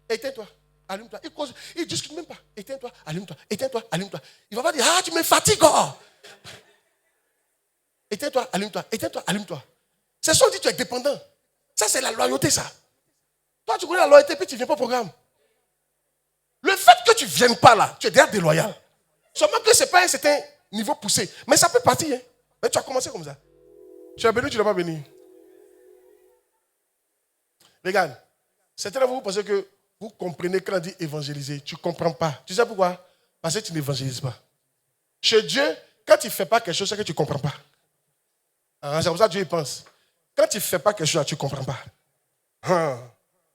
Éteins-toi, allume-toi. Il ne discute même pas. Éteins-toi, allume-toi. Éteins-toi, allume-toi. Il ne va pas dire ah, tu me fatigues. Oh. Éteins-toi, allume-toi. Éteins-toi, allume-toi. C'est ça, on dit tu es dépendant. Ça, c'est la loyauté, ça. Toi, tu connais la loyauté, puis tu ne viens pas au programme. Le fait que tu ne viennes pas là, tu es déjà déloyal. Seulement que ce n'est pas un certain niveau poussé. Mais ça peut partir. Hein. Mais tu as commencé comme ça. Tu es béni, tu n'es pas béni. Regarde. Certains de vous pensez que vous comprenez quand on dit évangéliser. Tu ne comprends pas. Tu sais pourquoi? Parce que tu n'évangélises pas. Chez Dieu, quand tu ne fais pas quelque chose, c'est que tu ne comprends pas. C'est comme ça que Dieu pense. Quand tu ne fais pas quelque chose, tu ne comprends pas.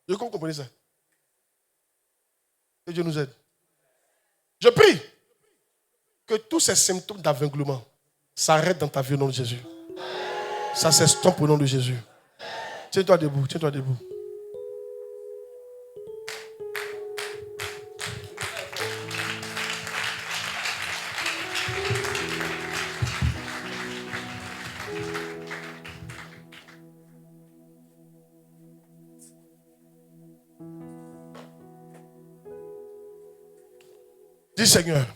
Vous comprenez ça? Que Dieu nous aide. Je prie que tous ces symptômes d'aveuglement s'arrêtent dans ta vie au nom de Jésus. Ça s'estompe au nom de Jésus. Tiens-toi debout, tiens-toi debout. Dis Seigneur,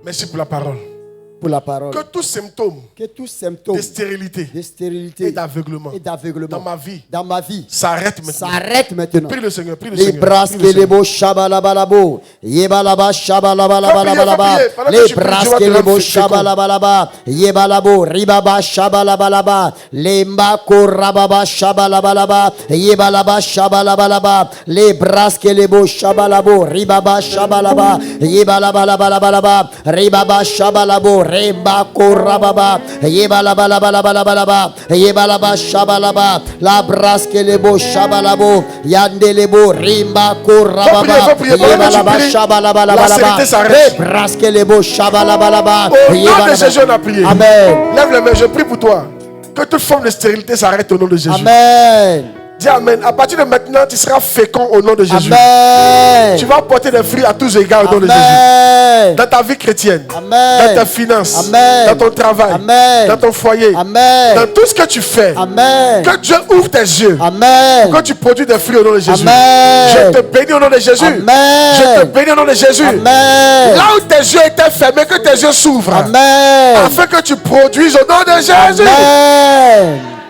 merci pour la parole. Pour la parole. Que tous symptômes de stérilité et d'aveuglement dans ma vie s'arrêtent maintenant. Prie le Seigneur, prie le Seigneur. Les braskelebo shabalabalabo, yebalaba shabalabalaba, les braskelebo shabalabalaba, yebalabo ribaba shabalabalaba, les mbako rababa shabalabalaba, yebalaba shabalabalaba, les braskelebo shabalabo, ribaba shabalaba, yebalabalabalaba, ribaba shabalabo. Remba korababa yebalabalabalaba yebalaba shabalaba la braskelebo shabalabo yandelebo rimba korababa yebalaba shabalabalaba braskelebo shabalabalaba. Au nom de Jésus on a prié. Amen. Lève les mains, je prie pour toi que toute forme de stérilité s'arrête au nom de Jésus. Amen. Dis Amen. À partir de maintenant, tu seras fécond au nom de Jésus. Amen. Tu vas porter des fruits à tous égards au nom de Jésus. Dans ta vie chrétienne, dans ta finance, dans ton travail, dans ton foyer, dans tout ce que tu fais. Que Dieu ouvre tes yeux. Pour que tu produis des fruits au nom de Jésus. Je te bénis au nom de Jésus. Je te bénis au nom de Jésus. Là où tes yeux étaient fermés, que tes yeux s'ouvrent. Afin que tu produises au nom de Jésus.